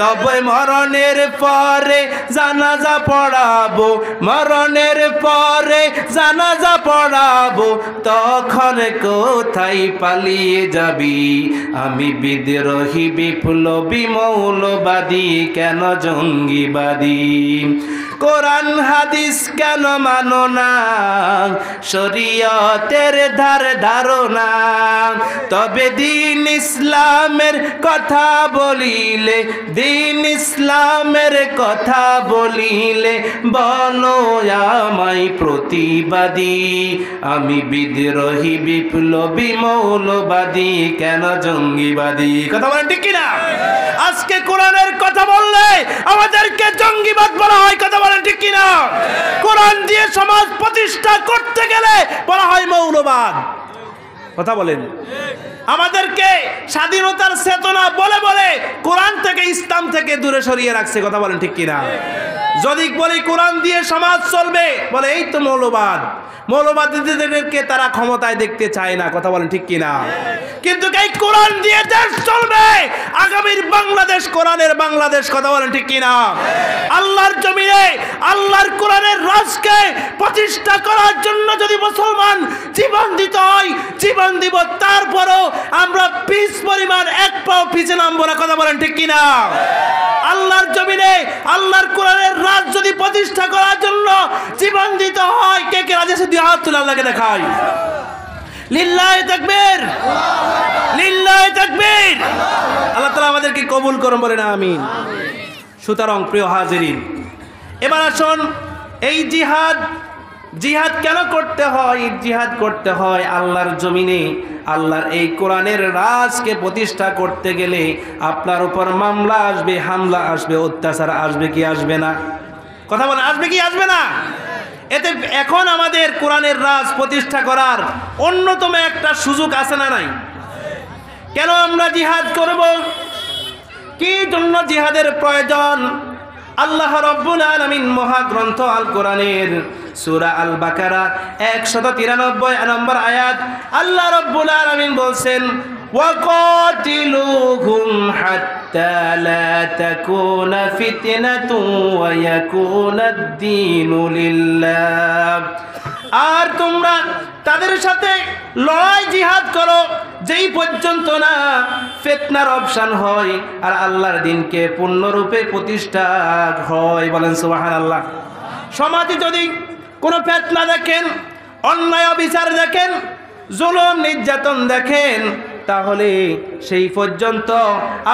Speaker 1: তবে মরণের পরে জানাজা পড়াবো, মরণের পরে জানাজা পড়াবো, তখন কোথায় পালিয়ে যাবি? আমি বিদ্রোহী, বিপ্লবী, মৌলবাদী, কেন জঙ্গিবাদী? কোরআন হাদিস কেন মানো না? শরীয়তের ধারণা। তবে দিন ইসলামের কথা বলিলে, দিন ইসলামের কথা বলিলে বলো আমায় প্রতিবাদী। আমি বিদ্রোহী, বিপ্লবী, মৌলবাদী, কেন জঙ্গিবাদী? কথা বলেন ঠিক কিনা? আজকে কোরআনের কথা বললে আমাদেরকে জঙ্গিবাদ বলা হয়। কথা বলেন ঠিক কিনা? কোরআন দিয়ে সমাজ প্রতিষ্ঠা করতে গেলে বলা হয় মৌলবাদ। কথা বলেন। আমাদেরকে স্বাধীনতার চেতনা বলে বলে কোরআন থেকে, ইসলাম থেকে দূরে সরিয়ে রাখছে। কথা বলেন ঠিক কিনা? যদি বলি কোরআন দিয়ে সমাজ চলবে, বলে এই তো মৌলবাদ। মৌলবাদীদেরকে তারা ক্ষমতায় দেখতে চায় না। কথা বলেন ঠিক কিনা? কিন্তু এই কোরআন দিয়ে দেশ চলবে, আগামীর বাংলাদেশ কোরআনের বাংলাদেশ। কথা বলেন ঠিক কিনা? আল্লাহর জমিনে আল্লাহর কোরআনের রাজকে প্রতিষ্ঠা করার জন্য যদি মুসলমান জীবন দিতে হয়, জীবন দিব। তারপরও আমরা পিছ পরিমাণ এক পাও পিছে নামবো না। কথা বলেন ঠিক কিনা? আল্লাহর জমিনে আল্লাহর কোরআনের রাজ যদি প্রতিষ্ঠা করার জন্য জীবন দিতে হয়, কে কে রাজি আছে? দুই হাত তুলে আল্লাহকে দেখাই। লিল্লাহি তাকবীর, লিল্লাহি তাকবীর। আল্লাহ তাআলা আমাদেরকে কবুল করুন, বলেন আমিন। সুতরাং প্রিয় হাজিরিন, এবার আসুন এই জিহাদ জিহাদ কেন করতে হয়? জিহাদ করতে হয় আল্লাহর জমিনে, আল্লাহর এই কোরআনের রাজকে প্রতিষ্ঠা করতে গেলে আপনার উপর মামলা আসবে, হামলা আসবে, অত্যাচার আসবে কি আসবে না? কথা বলেন, আসবে কি আসবে না? এতে এখন আমাদের কোরআনের রাজ প্রতিষ্ঠা করার অন্যতম একটা সুযোগ আছে না নাই? কেন আমরা জিহাদ করব? কি জন্য জিহাদের প্রয়োজন? আল্লাহ রাব্বুল আলামিন মহাগ্রন্থ আল কোরআনের সূরা আল বাকারা 193 নম্বর আয়াত আল্লাহ রাব্বুল আলামিন বলছেন, ওয়াকাতিলুহুম হাত্তা লা তাকুনা ফিতনাতুন ওয়া ইয়াকুনাদ-দীনু লিল্লাহ। আর তোমরা তাদের সাথে লড়াই জিহাদ করো যেই পর্যন্ত না ফিতনার অবসান হয় আর আল্লাহর দ্বীনকে পূর্ণরূপে প্রতিষ্ঠা হয়। বলেন সুবহানাল্লাহ। সমাজে যদি কোনো ফিতনা দেখেন, অন্যায় অবিচার দেখেন, জুলুম নির্যাতন দেখেন, তাহলে সেই পর্যন্ত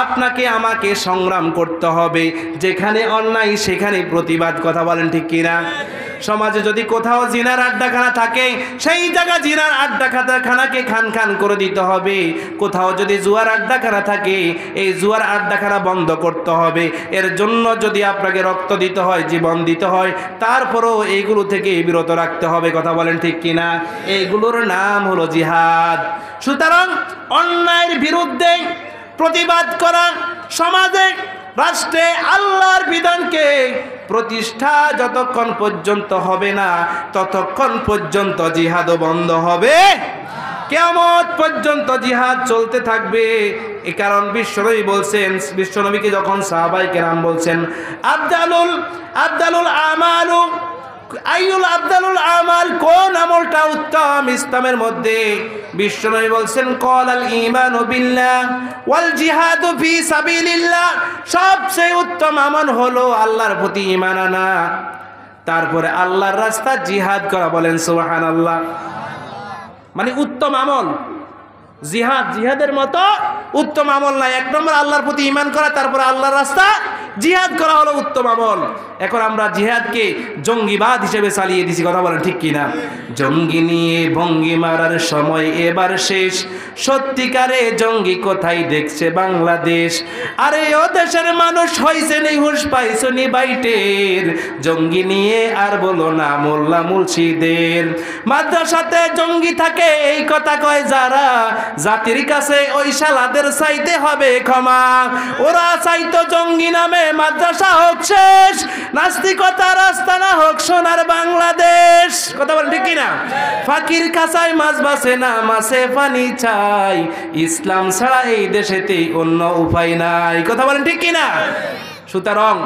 Speaker 1: আপনাকে আমাকে সংগ্রাম করতে হবে। যেখানে অন্যায় সেখানে প্রতিবাদ। কথা বলেন ঠিক কিনা? সমাজে যদি কোথাও জিনার আড্ডাখানা থাকে, সেই জায়গা জিনার আড্ডাখানাকে খান খান করে দিতে হবে। কোথাও যদি জুয়ার আড্ডাখানা থাকে, এই জুয়ার আড্ডাখানা বন্ধ করতে হবে। এর জন্য যদি আপনাকে রক্ত দিতে হয়, জীবন দিতে হয়, তারপরও এইগুলো থেকে বিরত রাখতে হবে। কথা বলেন ঠিক কিনা? এইগুলোর নাম হলো জিহাদ। সুতরাং অন্যায়ের বিরুদ্ধে প্রতিবাদ করা, সমাজে রাষ্ট্রে আল্লাহর বিধানকে প্রতিষ্ঠা যতক্ষণ পর্যন্ত হবে না ততক্ষণ পর্যন্ত জিহাদও বন্ধ হবে। কিয়ামত পর্যন্ত জিহাদ চলতে থাকবে। এই কারণ বিশ্বনবী বলছেন, বিশ্বনবীকে যখন সাহাবায়ে কেরাম বলছেন আফদালুল আমালু আইয়ুল আফদালুল আমাল, কোন আমলটা উত্তম ইসলামের মধ্যে? বিশ্বনবী বলছেন ক্বালাল ঈমানু বিল্লাহ ওয়াল জিহাদু ফি সাবিলিল্লাহ, সবচেয়ে উত্তম আমল হলো আল্লাহর প্রতি ঈমান আনা, তারপরে আল্লাহর রাস্তায় জিহাদ করা। বলেন সুবহানাল্লাহ। মানে উত্তম আমল জিহাদ, জিহাদের মতো উত্তম আমল নাই। এক নম্বর আল্লাহর প্রতি ঈমান করা, তারপরে আল্লাহর রাস্তা জিহাদ করা হলো উত্তম আমল। এখন আমরা জিহাদকে জঙ্গিবাদ হিসেবে চালিয়ে দিছি। কথা বলেন ঠিক কিনা? জঙ্গি নিয়ে ভঙ্গি মারার সময় এবার শেষ, সত্যিকারে জঙ্গি কোথায় দেখছে বাংলাদেশ। আরে ও দেশের মানুষ হইছে নি হুশ পাইছো নি বাইটের, জঙ্গি নিয়ে আর বলো না মোল্লা মুলশিদের। মাদ্রাসাতে জঙ্গি থাকে এই কথা কয় যারা, জাতির কাছে ওই শালাদের চাইতে হবে ক্ষমা। ওরা চাইতো জঙ্গি নামে মাদ্রাসা হোক শেষ, নাস্তিকতার রাস্তা না হোক সোনার বাংলাদেশ। কথা বলেন ঠিক কিনা? ফাকির খাঁচায় মাছ বাসে না, মাছে পানি চাই, ইসলাম ছাড়া এই দেশেতে অন্য উপায় নাই। কথা বলেন ঠিক কিনা? সুতরাং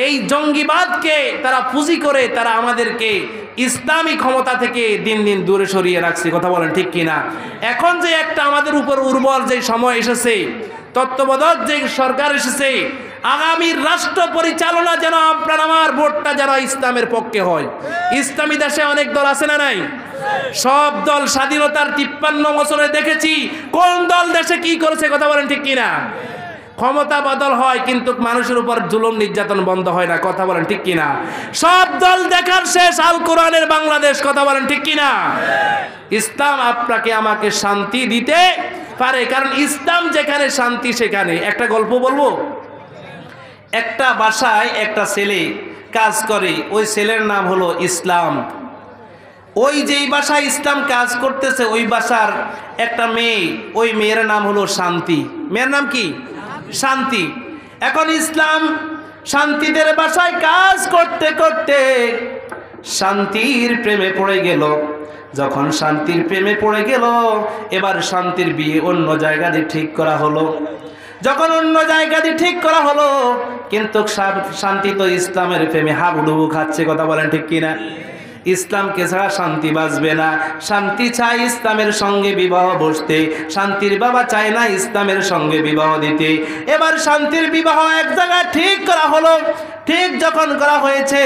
Speaker 1: এই জঙ্গিবাদকে তারা পুঁজি করে তারা আমাদেরকে ইসলামী ক্ষমতা থেকে দিন দিন দূরে সরিয়ে রাখছে। কথা বলেন ঠিক কিনা? এখন যে একটা আমাদের উপর উর্বর যে সময় এসেছে, তত্ত্বাবধায়ক যে সরকার এসেছে, আগামীর রাষ্ট্র পরিচালনা যেন আপনার আমার ভোটটা যেন ইসলামের পক্ষে হয়। ইসলামী দেশে অনেক দল আছে না নাই? সব দল স্বাধীনতার 53 বছরে দেখেছি কোন দল দেশে কি করেছে। কথা বলেন ঠিক কিনা? ক্ষমতা বদল হয় কিন্তু মানুষের উপর জুলুম নির্যাতন বন্ধ হয় না। কথা বলেন ঠিক কিনা? সব দল দেখার শেষ আল কোরআনের বাংলাদেশ। কথা বলেন ঠিক কিনা? ইসলাম আপনাকে আমাকে শান্তি দিতে পারে, কারণ ইসলাম যেখানে শান্তি সেখানে। একটা গল্প বলবো। একটা বাসায় একটা ছেলে কাজ করে, ওই ছেলের নাম হলো ইসলাম। ওই যেই বাসায় ইসলাম কাজ করতেছে ওই বাসার একটা মেয়ে, ওই মেয়ের নাম হলো শান্তি। মেয়ের নাম কি? শান্তি। এখন ইসলাম শান্তিদের বাসায় কাজ করতে করতে শান্তির প্রেমে পড়ে গেল। যখন শান্তির প্রেমে পড়ে গেল, এবার শান্তির বিয়ে অন্য জায়গাতে ঠিক করা হলো। যখন অন্য জায়গাতে ঠিক করা হলো, কিন্তু শান্তি তো ইসলামের প্রেমে হাবুডুবু খাচ্ছে। কথা বলেন ঠিক কিনা? ইসলামকে ছাড়া শান্তি বাঁচবে না। শান্তি চায় ইসলামের সঙ্গে বিবাহ বসতে, শান্তির বাবা চায় না ইসলামের সঙ্গে বিবাহ দিতে। এবার শান্তির বিবাহ এক জায়গায় ঠিক করা হলো। ঠিক যখন করা হয়েছে,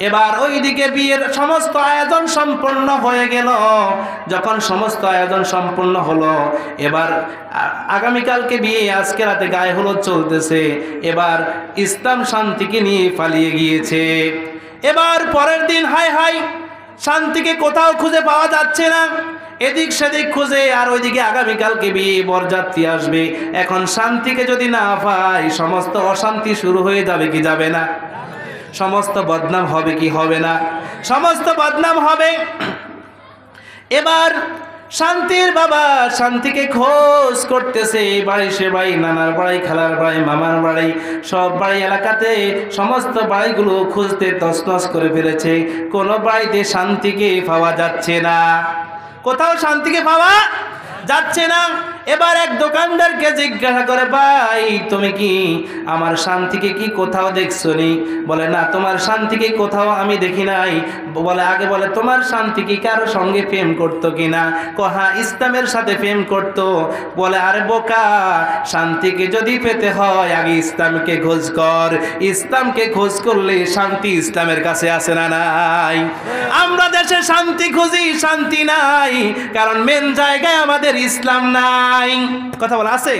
Speaker 1: এবার ওইদিকে বিয়ের সমস্ত আয়োজন সম্পন্ন হয়ে গেল। যখন সমস্ত আয়োজন সম্পন্ন হলো, এবার আগামীকালকে বিয়ে, আজকে রাতে গায়ে হলুদ চলতেছে। এবার ইসলাম শান্তিকে নিয়ে পালিয়ে গিয়েছে। এবার পরের দিন হাই হাই শান্তিকে কোথাও খুঁজে পাওয়া যাচ্ছে না, এদিক সেদিক খুঁজে, আর ওইদিকে আগামীকালকে বিয়ে বরযাত্রী আসবে। এখন শান্তিকে যদি না পাই, সমস্ত অশান্তি শুরু হয়ে যাবে কি যাবে না? সমস্ত বদনাম হবে কি হবে না? সমস্ত বদনাম হবে। এবার শান্তির বাবা শান্তিকে খোঁজ করতেছে, বাড়ি সে বাড়ি, নানার বাড়ি, খালার বাড়ি, মামার বাড়ি, সব বাড়ি এলাকাতে সমস্ত বাড়িগুলো খুঁজতে তছনছ করে ফেলেছে। কোনো বাড়িতে শান্তিকে পাওয়া যাচ্ছে না, কোথাও শান্তিকে পাওয়া যাচ্ছে না। এবার এক দোকানদারকে জিজ্ঞাসা করে, ভাই তুমি কি আমার শান্তিকে কি কোথাও দেখছো নি? বলে না, তোমার শান্তিকে কোথাও আমি দেখি নাই। বলে আগে বলে তোমার শান্তি কি কারোর সঙ্গে প্রেম করতো কিনা? হ্যাঁ, ইসলামের সাথে প্রেম করতো। বলে আরে বোকা, শান্তিকে যদি পেতে হয় আগে ইসলামকে খোঁজ কর, ইসলামকে খোঁজ করলে শান্তি ইসলামের কাছে আসে না নাই? আমরা দেশে শান্তি খুঁজি, শান্তি নাই, কারণ মেন জায়গায় আমাদের ইসলাম নাই। কথা বলা আছে?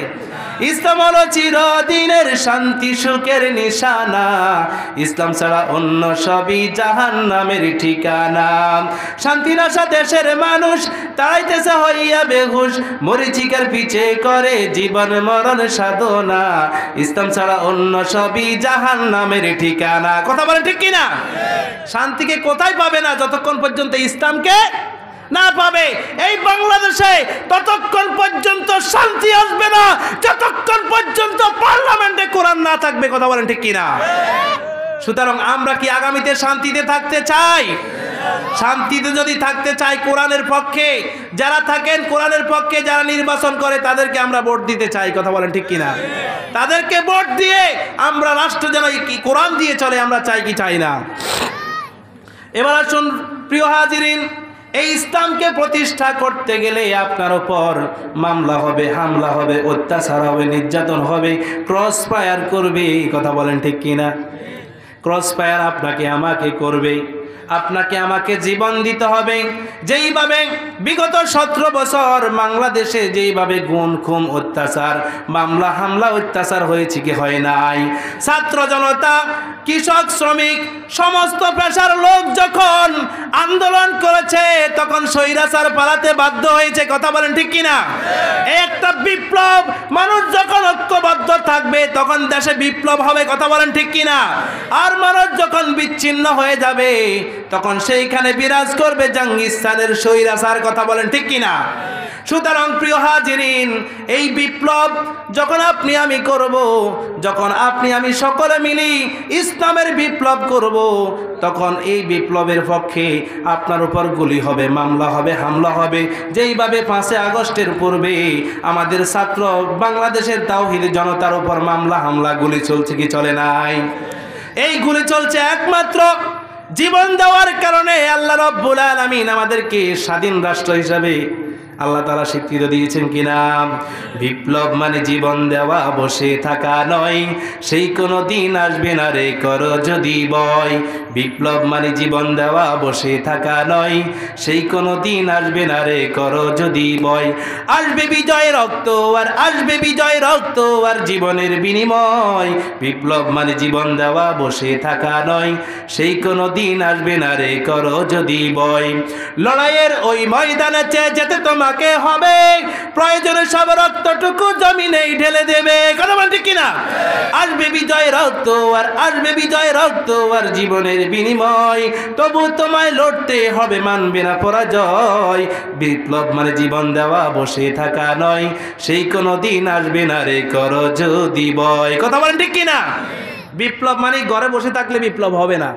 Speaker 1: ইসলাম হলো চিরদিনের শান্তি সুখের নিশানা, ইসলাম ছাড়া অন্য সবই জাহান্নামের ঠিকানা। শান্তি নাশা দেশের মানুষ তাড়াইতেছে হইয়া বেহুশ, মরিচিকার পিছে করে জীবন মরণ সাধনা, ইসলাম ছাড়া অন্য সবই জাহান্নামের ঠিকানা। কথা বলেন ঠিক কিনা? শান্তিকে কোথায় পাবে না যতক্ষণ পর্যন্ত ইসলামকে না পাবে। এই বাংলাদেশে ততক্ষণ পর্যন্ত শান্তি আসবে না যতক্ষণ পর্যন্ত পার্লামেন্টে কোরআন না থাকবে। কথা বলেন ঠিক কিনা? সুতরাং আমরা কি আগামীতে শান্তিতে থাকতে চাই? শান্তিতে যদি থাকতে চাই, কোরআনের পক্ষে যারা থাকেন, কোরআনের পক্ষে যারা নির্বাচন করে তাদেরকে আমরা ভোট দিতে চাই। কথা বলেন ঠিক কিনা? তাদেরকে ভোট দিয়ে আমরা রাষ্ট্র যেন কোরআন দিয়ে চলে, আমরা চাই কি চাই না? এবার আসুন প্রিয় হাজিরিন, এই ইসলামকে প্রতিষ্ঠা করতে গেলে আপনার উপর মামলা হবে, হামলা হবে, অত্যাচার হবে, নির্যাতন হবে, ক্রস ফায়ার করবে। কথা বলেন ঠিক কিনা? ক্রস ফায়ার আপনাকে আমাকে করবে, আপনাকে আমাকে জীবন দিতে হবে। যেইভাবে বিগত 17 বছর বাংলাদেশে যেইভাবে গুম খুম অত্যাচার, মামলা হামলা অত্যাচার হয়েছে কি হয় নাই? ছাত্র জনতা, কৃষক, শ্রমিক, সমস্ত পেশার লোক যখন আন্দোলন করেছে তখন স্বৈরাচার পালাতে বাধ্য হয়েছে। কথা বলেন ঠিক কিনা? একটা বিপ্লব, মানুষ যখন ঐক্যবদ্ধ থাকবে তখন দেশে বিপ্লব হবে। কথা বলেন ঠিক কিনা? আর মানুষ যখন বিচ্ছিন্ন হয়ে যাবে তখন সেইখানে বিরাজ করবে জাঙ্গিস্তানের স্বৈরাচার। কথা বলেন ঠিক কিনা? সুতরাং প্রিয় হাজিরিন, এই বিপ্লব যখন আপনি আমি করব, যখন আপনি আমি সকলে মিলি ইসলামের বিপ্লব করব, তখন এই বিপ্লবের পক্ষে আপনার উপর গুলি হবে, মামলা হবে, হামলা হবে। যেইভাবে 5 আগস্টের পূর্বে আমাদের ছাত্র বাংলাদেশের তাওহীদ জনতার উপর মামলা হামলা গুলি চলছে কি চলে নাই? এই গুলি চলছে একমাত্র জীবন দেওয়ার কারণে। আল্লাহ রাব্বুল আলামিন আমাদেরকে স্বাধীন রাষ্ট্র হিসাবে আল্লাহ তাআলা স্বীকৃতি দিয়েছেন কিনা? বিপ্লব মানে জীবন দেওয়া, বসে থাকা নয়, সেই কোনো দিন আসবে না রে করো যদি বয়। বিপ্লব মানে জীবন দেওয়া, বসে থাকা নয়, সেই কোনো দিন আসবে না রে করো যদি বয়। আসবে বিজয় রক্ত, আর আসবে বিজয় রক্ত, আর জীবনের বিনিময়। বিপ্লব মানে জীবন দেওয়া, বসে থাকা নয়, সেই কোনো দিন আসবে না রে করো যদি বয়। লড়াইয়ের ওই ময়দানে যেতে তোমাকে হবে, প্রয়োজনে সব রক্তটুকু জমিনেই ঢেলে দেবে। কথা বলতে কিনা? আসবে বিজয় রক্ত, আর আসবে বিজয় রক্ত, আর জীবনের বিনিময়। তবু তোমায় লড়তে হবে, মানবে না পরাজয়। বিপ্লব মানে জীবন দেওয়া, বসে থাকা নয়, সেই কোনো দিন আসবে না রে করো যদি বয়। কথা বলেন ঠিক কিনা? বিপ্লব মানে ঘরে বসে থাকলে বিপ্লব হবে না।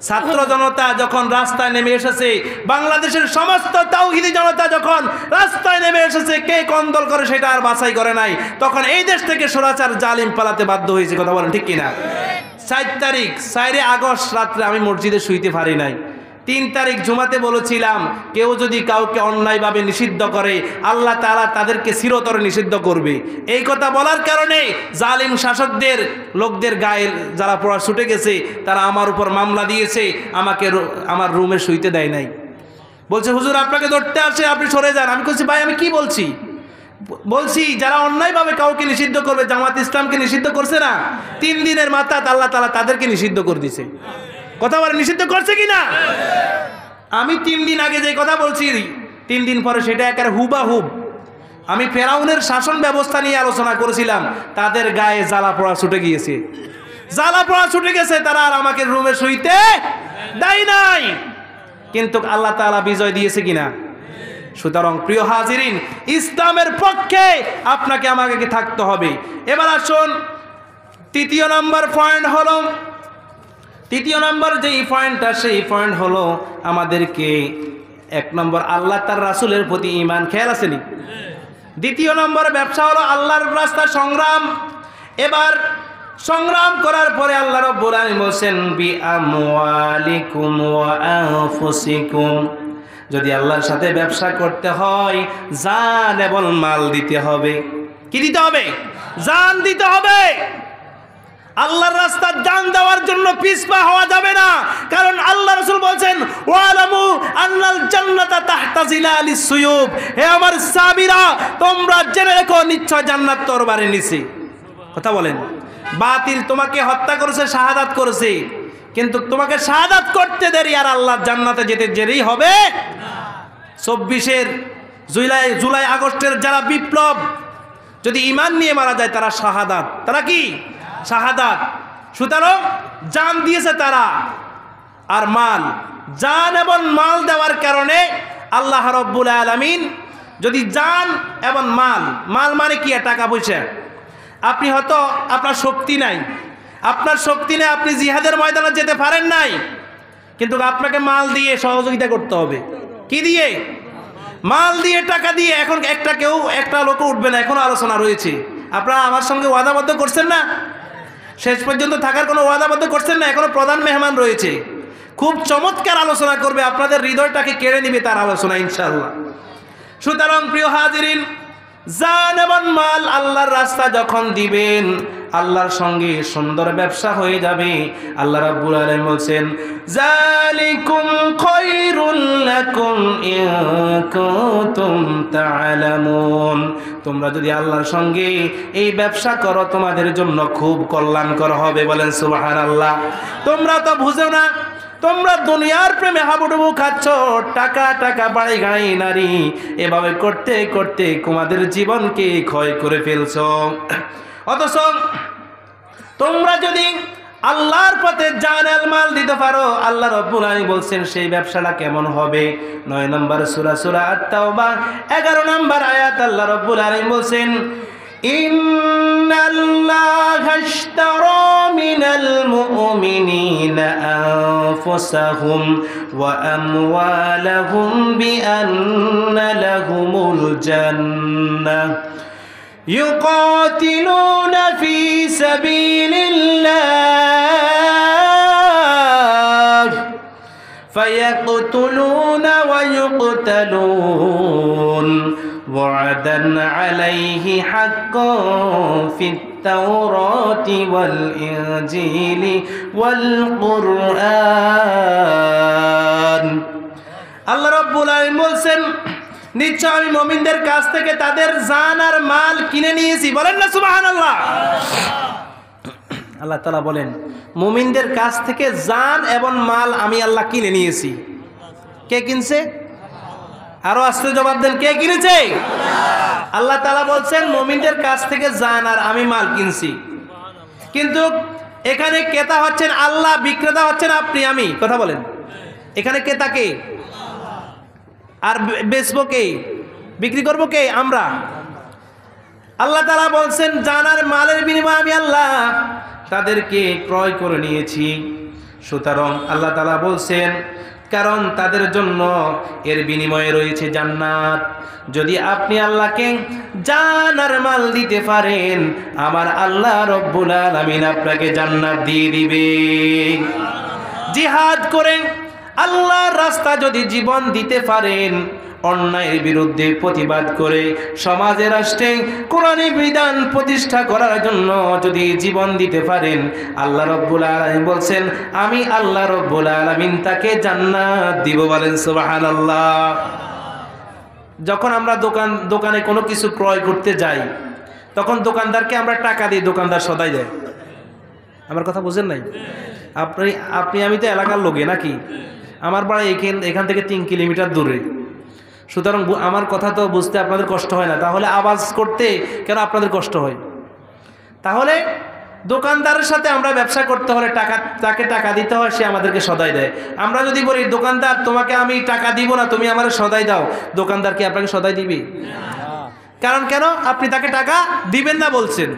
Speaker 1: ছাত্র জনতা যখন রাস্তায় নেমে এসেছে, বাংলাদেশের সমস্ত তাওহীদি জনতা যখন রাস্তায় নেমে এসেছে, কে কোন দল করে সেটা আর বাছাই করে নাই, তখন এই দেশ থেকে স্বৈরাচার জালিম পালাতে বাধ্য হয়েছে। কথা বলেন ঠিক কিনা? 4 আগস্ট রাত্রে আমি মসজিদে শুইতে পারি নাই। 3 তারিখ জুমাতে বলেছিলাম, কেউ যদি কাউকে অন্যায়ভাবে নিষিদ্ধ করে আল্লাহ তাআলা তাদেরকে চিরতরে নিষিদ্ধ করবে। এই কথা বলার কারণে জালিম শাসকদের লোকদের গায়ে যারা পড়া ছুটে গেছে, তারা আমার উপর মামলা দিয়েছে, আমাকে আমার রুমে শুইতে দেয় নাই। বলছে হুজুর আপনাকে ধরতে আসে, আপনি সরে যান। আমি বলছি ভাই আমি কি বলছি যারা অন্যায়ভাবে কাউকে নিষিদ্ধ করবে, জামাত ইসলামকে নিষিদ্ধ করছে না, 3 দিনের মাথায় আল্লাহ তাআলা তাদেরকে নিষিদ্ধ করে দিয়েছে। কথা বলে নিষিদ্ধ করছে কিনা? আমি 3 দিন আগে যে কথা বলছি 3 দিন পরে সেটা একেবারে হুবাহুব। আমি ফেরাউনের শাসন ব্যবস্থা নিয়ে আলোচনা করেছিলাম, তাদের গায়ে জ্বালা পোড়া ছুটে গিয়েছে, জ্বালা পোড়া ছুটে গেছে, তারা আর আমাকে রুমে শুইতে দেয় নাই। কিন্তু আল্লাহ তাআলা বিজয় দিয়েছে কিনা? সুতরাং প্রিয় হাজিরিন, ইসলামের পক্ষে আপনাকে আমাকে থাকতে হবে। এবার আসুন তৃতীয় নম্বর পয়েন্ট হলো, তৃতীয় নম্বর যেই পয়েন্টটা সেই পয়েন্ট হলো আমাদেরকে 1 নম্বর আল্লাহ তার রাসূলের প্রতি ঈমান, খেয়াল আসেনি? দ্বিতীয় নম্বর ব্যবসা হলো আল্লাহর রাস্তায় সংগ্রাম। এবার সংগ্রাম করার পরে আল্লাহ রাব্বুল আলামিন বলেন বি আমওয়ালিকুম ওয়া আনফুসিকুম, যদি আল্লাহর সাথে ব্যবসা করতে হয় জান এবং মাল দিতে হবে। কি দিতে হবে? জান দিতে হবে। আল্লাহর রাস্তায় জান দেওয়ার জন্য পিছপা হওয়া যাবে না, কারণ আল্লাহ রাসূল বলেন ওয়ালামু আন্নাল জান্নাতা তাহতা জিলালিস সুয়ুব, হে আমার সাহাবীরা তোমরা জেনে রেখো নিশ্চয় জান্নাত তরবারের নিচে। কথা বলেন, বাতিল তোমাকে হত্যা করেছে, শাহাদাত করেছে, কিন্তু তোমাকে শাহাদাত করতে দেরি আর আল্লাহর জান্নাতে যেতে দেরি হবে না। 24 জুলাই আগস্টের যারা বিপ্লব, যদি ঈমান নিয়ে মারা যায় তারা শাহাদাত, তারা কি শাহাদাত। সুতরাং জান দিয়েছে তারা, আর মাল, জান এবং মাল দেওয়ার কারণে আল্লাহ রাব্বুল আলামিন যদি জান এবং মাল, মাল মানে কি? টাকা পয়সা। আপনি হয়তো আপনার শক্তি নাই, আপনার শক্তি নেই, আপনি জিহাদের ময়দানে যেতে পারেন নাই, কিন্তু আপনাকে মাল দিয়ে সহযোগিতা করতে হবে। কি দিয়ে? মাল দিয়ে, টাকা দিয়ে। এখন একটা লোক উঠবে না, এখনো আলোচনা রয়েছে। আপনারা আমার সঙ্গে ওয়াদাবদ্ধ করছেন না, শেষ পর্যন্ত থাকার কোনো ওয়াদাবদ্ধ করছেন না, এখনো প্রধান মেহমান রয়েছে, খুব চমৎকার আলোচনা করবে, আপনাদের হৃদয়টাকে কেড়ে নিবে তার আলোচনা ইনশাআল্লাহ। সুতরাং প্রিয় হাজিরিন, জান এবং মাল আল্লাহর রাস্তা যখন দিবেন, আল্লাহর সঙ্গে সুন্দর ব্যবসা হয়ে যাবে। আল্লাহ রাব্বুল আলামিন বলেন যালিকুম খায়রুল লাকুম ইন কুনতুম তা'লামুন, তোমরা যদি আল্লাহর সঙ্গে এই ব্যবসা করো তোমাদের জন্য খুব কল্যাণকর হবে। বলেন সুবহানাল্লাহ। তোমরা তো বুঝো না, তোমরা দুনিয়ার প্রেমে হাবুডুবু খাচ্ছ, টাকা টাকা, বাড়ি গাড়ি, নারী, এভাবে করতে করতে তোমাদের জীবনকে ক্ষয় করে ফেলছো। অথচ তোমরা যদি আল্লাহর পথে জান আর মাল দিতে পারো, আল্লাহ রাব্বুল আলামিন বলছেন সেই ব্যবসাটা কেমন হবে। 9 নম্বর সূরা আত-তাওবা 11 নম্বর আয়াত আল্লাহ রাব্বুল আলামিন বলছেন ইন্নাল্লাহা আশতারা মিনাল মুমিনিনা আনফুসাহুম ওয়া আমওয়ালাহুম বিআন্না লাহুমুল জান্নাহ يقاتلون في سبيل الله فيقتلون ويقتلون وعدا عليه حقا في التوراة والإنجيل والقرآن الله رب العالمين বলেন নিশ্চয় আমি মুমিনদের কাছ থেকে তাদের জান আর মাল কিনে নিয়েছি। বলেন না সুবহানাল্লাহ। আল্লাহ তাআলা বলেন মুমিনদের কাছ থেকে জান এবং মাল আমি আল্লাহ কিনে নিয়েছি। কে কিনছে? আরো আস্তে জবাব দেন, কে কিনেছে? আল্লাহ তাআলা বলছেন মুমিনদের কাছ থেকে জান আর আমি মাল কিনছি। কিন্তু এখানে ক্রেতা হচ্ছেন আল্লাহ, বিক্রেতা হচ্ছেন আপনি আমি। কথা বলেন, এখানে ক্রেতা কে আর বেচবো কে, বিক্রি করবো কে? আমরা। আল্লাহ তাআলা বলছেন জানার মালের বিনিময়ে আমি আল্লাহ তাদেরকে ক্রয় করে নিয়েছি। সুতরাং আল্লাহ তাআলা বলছেন কারণ তাদের জন্য এর বিনিময়ে রয়েছে জান্নাত। যদি আপনি আল্লাহকে জান আর মাল দিতে পারেন, আমার আল্লাহ রব্বুল আলামিন আপনাকে জান্নাত দিয়ে দিবে। জিহাদ করে আল্লাহর রাস্তা যদি জীবন দিতে পারেন, অন্যায়ের বিরুদ্ধে প্রতিবাদ করে সমাজে রাষ্ট্রে কোরআনী বিধান প্রতিষ্ঠা করার জন্য যদি জীবন দিতে পারেন, আল্লাহ রব্বুল আলামিন বলছেন আমি আল্লাহ রব্বুল আলামিন তাকে জান্নাত দিব। বলেন সুবহানাল্লাহ। যখন আমরা দোকানে কোনো কিছু ক্রয় করতে যাই, তখন দোকানদারকে আমরা টাকা দিই, দোকানদার সদাই দেয়। আমার কথা বুঝেন নাই? আপনি আমি তো এলাকার লোকে নাকি? আমার বাড়ি এখান থেকে 3 কিলোমিটার দূরে, সুতরাং আমার কথা তো বুঝতে আপনাদের কষ্ট হয় না, তাহলে আওয়াজ করতে কেন আপনাদের কষ্ট হয়? তাহলে দোকানদারের সাথে আমরা ব্যবসা করতে হলে তাকে টাকা দিতে হয়, সে আমাদেরকে সদাই দেয়। আমরা যদি বলি দোকানদার তোমাকে আমি টাকা দিব না, তুমি আমার সদাই দাও, দোকানদার কি আপনাকে সদাই দিবে? কারণ কেন? আপনি তাকে টাকা দিবেন না বলছেন।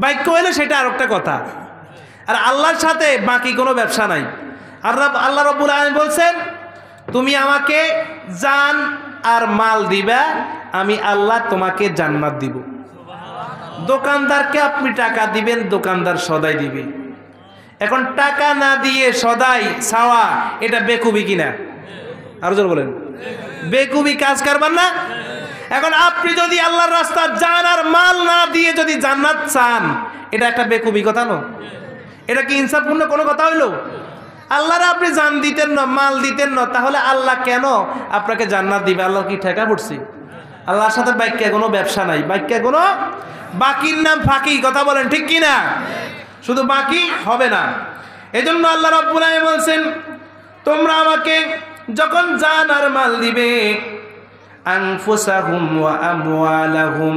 Speaker 1: বাক্য হলে সেটা আর একটা কথা। আর আল্লাহর সাথে বাকি কোনো ব্যবসা নাই। আর আল্লাহ রাব্বুল আলামিন বলছেন তুমি আমাকে জান আর মাল দিবা, আমি আল্লাহ তোমাকে জান্নাত দিব। দোকানদারকে আপনি টাকা দিবেন, দোকানদার সদাই দিবে। এখন টাকা না দিয়ে সদাই চাওয়া এটা বেকুবি কিনা? আরো জোর বলেন, বেকুবি কাজ কারবার না? এখন আপনি যদি আল্লাহর রাস্তা জান আর মাল না দিয়ে যদি জান্নাত চান, এটা একটা বেকুবি কথা না? এটা কি ইনসাফপূর্ণ কোনো কথা হইল? আল্লাহর আপনি জান দিতেন না, মাল দিতেন না, তাহলে আল্লাহ কেন আপনাকে জান্নাত দিবে? আল্লাহ কি ঠেকা পড়ছে? আল্লাহর সাথে বাক্যে কোনো ব্যবসা নাই, বাক্যে কোনো বাকির নাম ফাঁকি। কথা বলেন ঠিক কিনা? শুধু বাকি হবে না। এজন্য আল্লাহ রাব্বুল আলামিন বলছেন তোমরা আমাকে যখন জান আর মাল দিবে, আনফুসাহুম ওয়া আমওয়ালাহুম,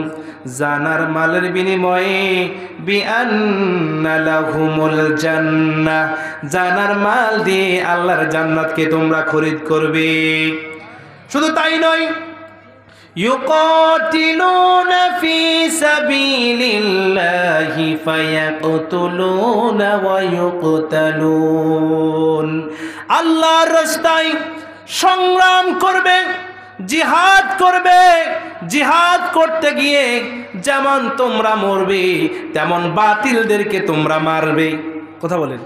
Speaker 1: জানার মালের বিনিময়ে বিআন্না লাহুমুল জান্নাহ, জানার মাল দিয়ে আল্লাহর জান্নাতকে তোমরা খরিদ করবে। শুধু তাই নয়, ইউকাতিলুনা ফি সাবিলিল্লাহি ফায়াকতুলুনা ওয়া ইউকতালুন, আল্লাহর রাস্তায় সংগ্রাম করবে, জিহাদ করবে। জিহাদ করতে গিয়ে যেমন তোমরা মরবে, তেমন বাতিলদেরকে তোমরা মারবে। কথা বলেন,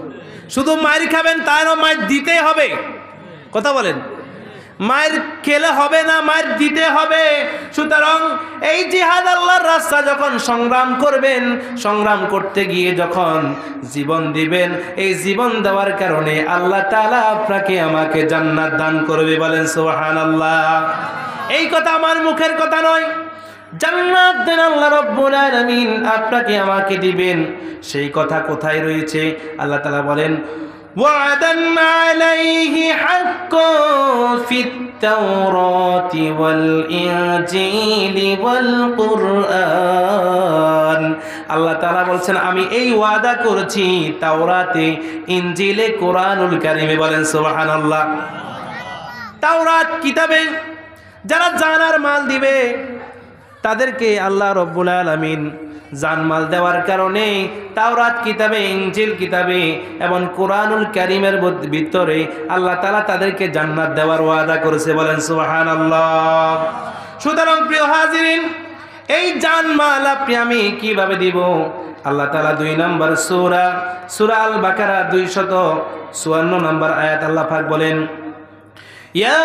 Speaker 1: শুধু মার খাবেন তাই না, মার দিতে হবে। কথা বলেন, মার খেলে হবে না, মার দিতে হবে। সুতরাং এই জিহাদ আল্লাহর রাস্তা যখন সংগ্রাম করবেন, সংগ্রাম করতে গিয়ে যখন জীবন দিবেন, এই জীবন দেওয়ার কারণে আল্লাহ তাআলা আপনাকে আমাকে জান্নাত দান করবে। বলেন সুবহানাল্লাহ। এই কথা আমার মুখের কথা নয়, জান্নাত দেন আল্লাহ রাব্বুল আলামিন আপনাকে আমাকে দিবেন। সেই কথা কোথায় রয়েছে? আল্লাহ তাআলা বলেন ওয়া'দান আলাইহি হাক্কান ফিত তাওরাতি ওয়াল ইনজিলি ওয়াল কুরআন। আল্লাহ তাআলা বলছেন আমি এই ওয়াদা করেছি তাওরাতে, ইনজিলে, কোরআনুল কারীমে। বলেন সুবহানাল্লাহ। তাওরাত কিতাবে যারা জান আর মাল দিবে তাদেরকে আল্লাহ রাব্বুল আলামিন জানমাল দেওয়ার কারণে তাওরাত কিতাবে, ইনজিল কিতাবে এবং কোরআনুল কারীমের ভিতরে আল্লাহ তাআলা তাদেরকে জান্নাত দেওয়ার ওয়াদা করেছে। বলেন সুবহানাল্লাহ। সুতরাং প্রিয় হাজিরিন, এই জানমাল আপনি আমি কিভাবে দিব? আল্লাহ তাআলা 2 নম্বর সূরা আল বাকারা 254 নম্বর আয়াত আল্লাহ পাক বলেন ইয়া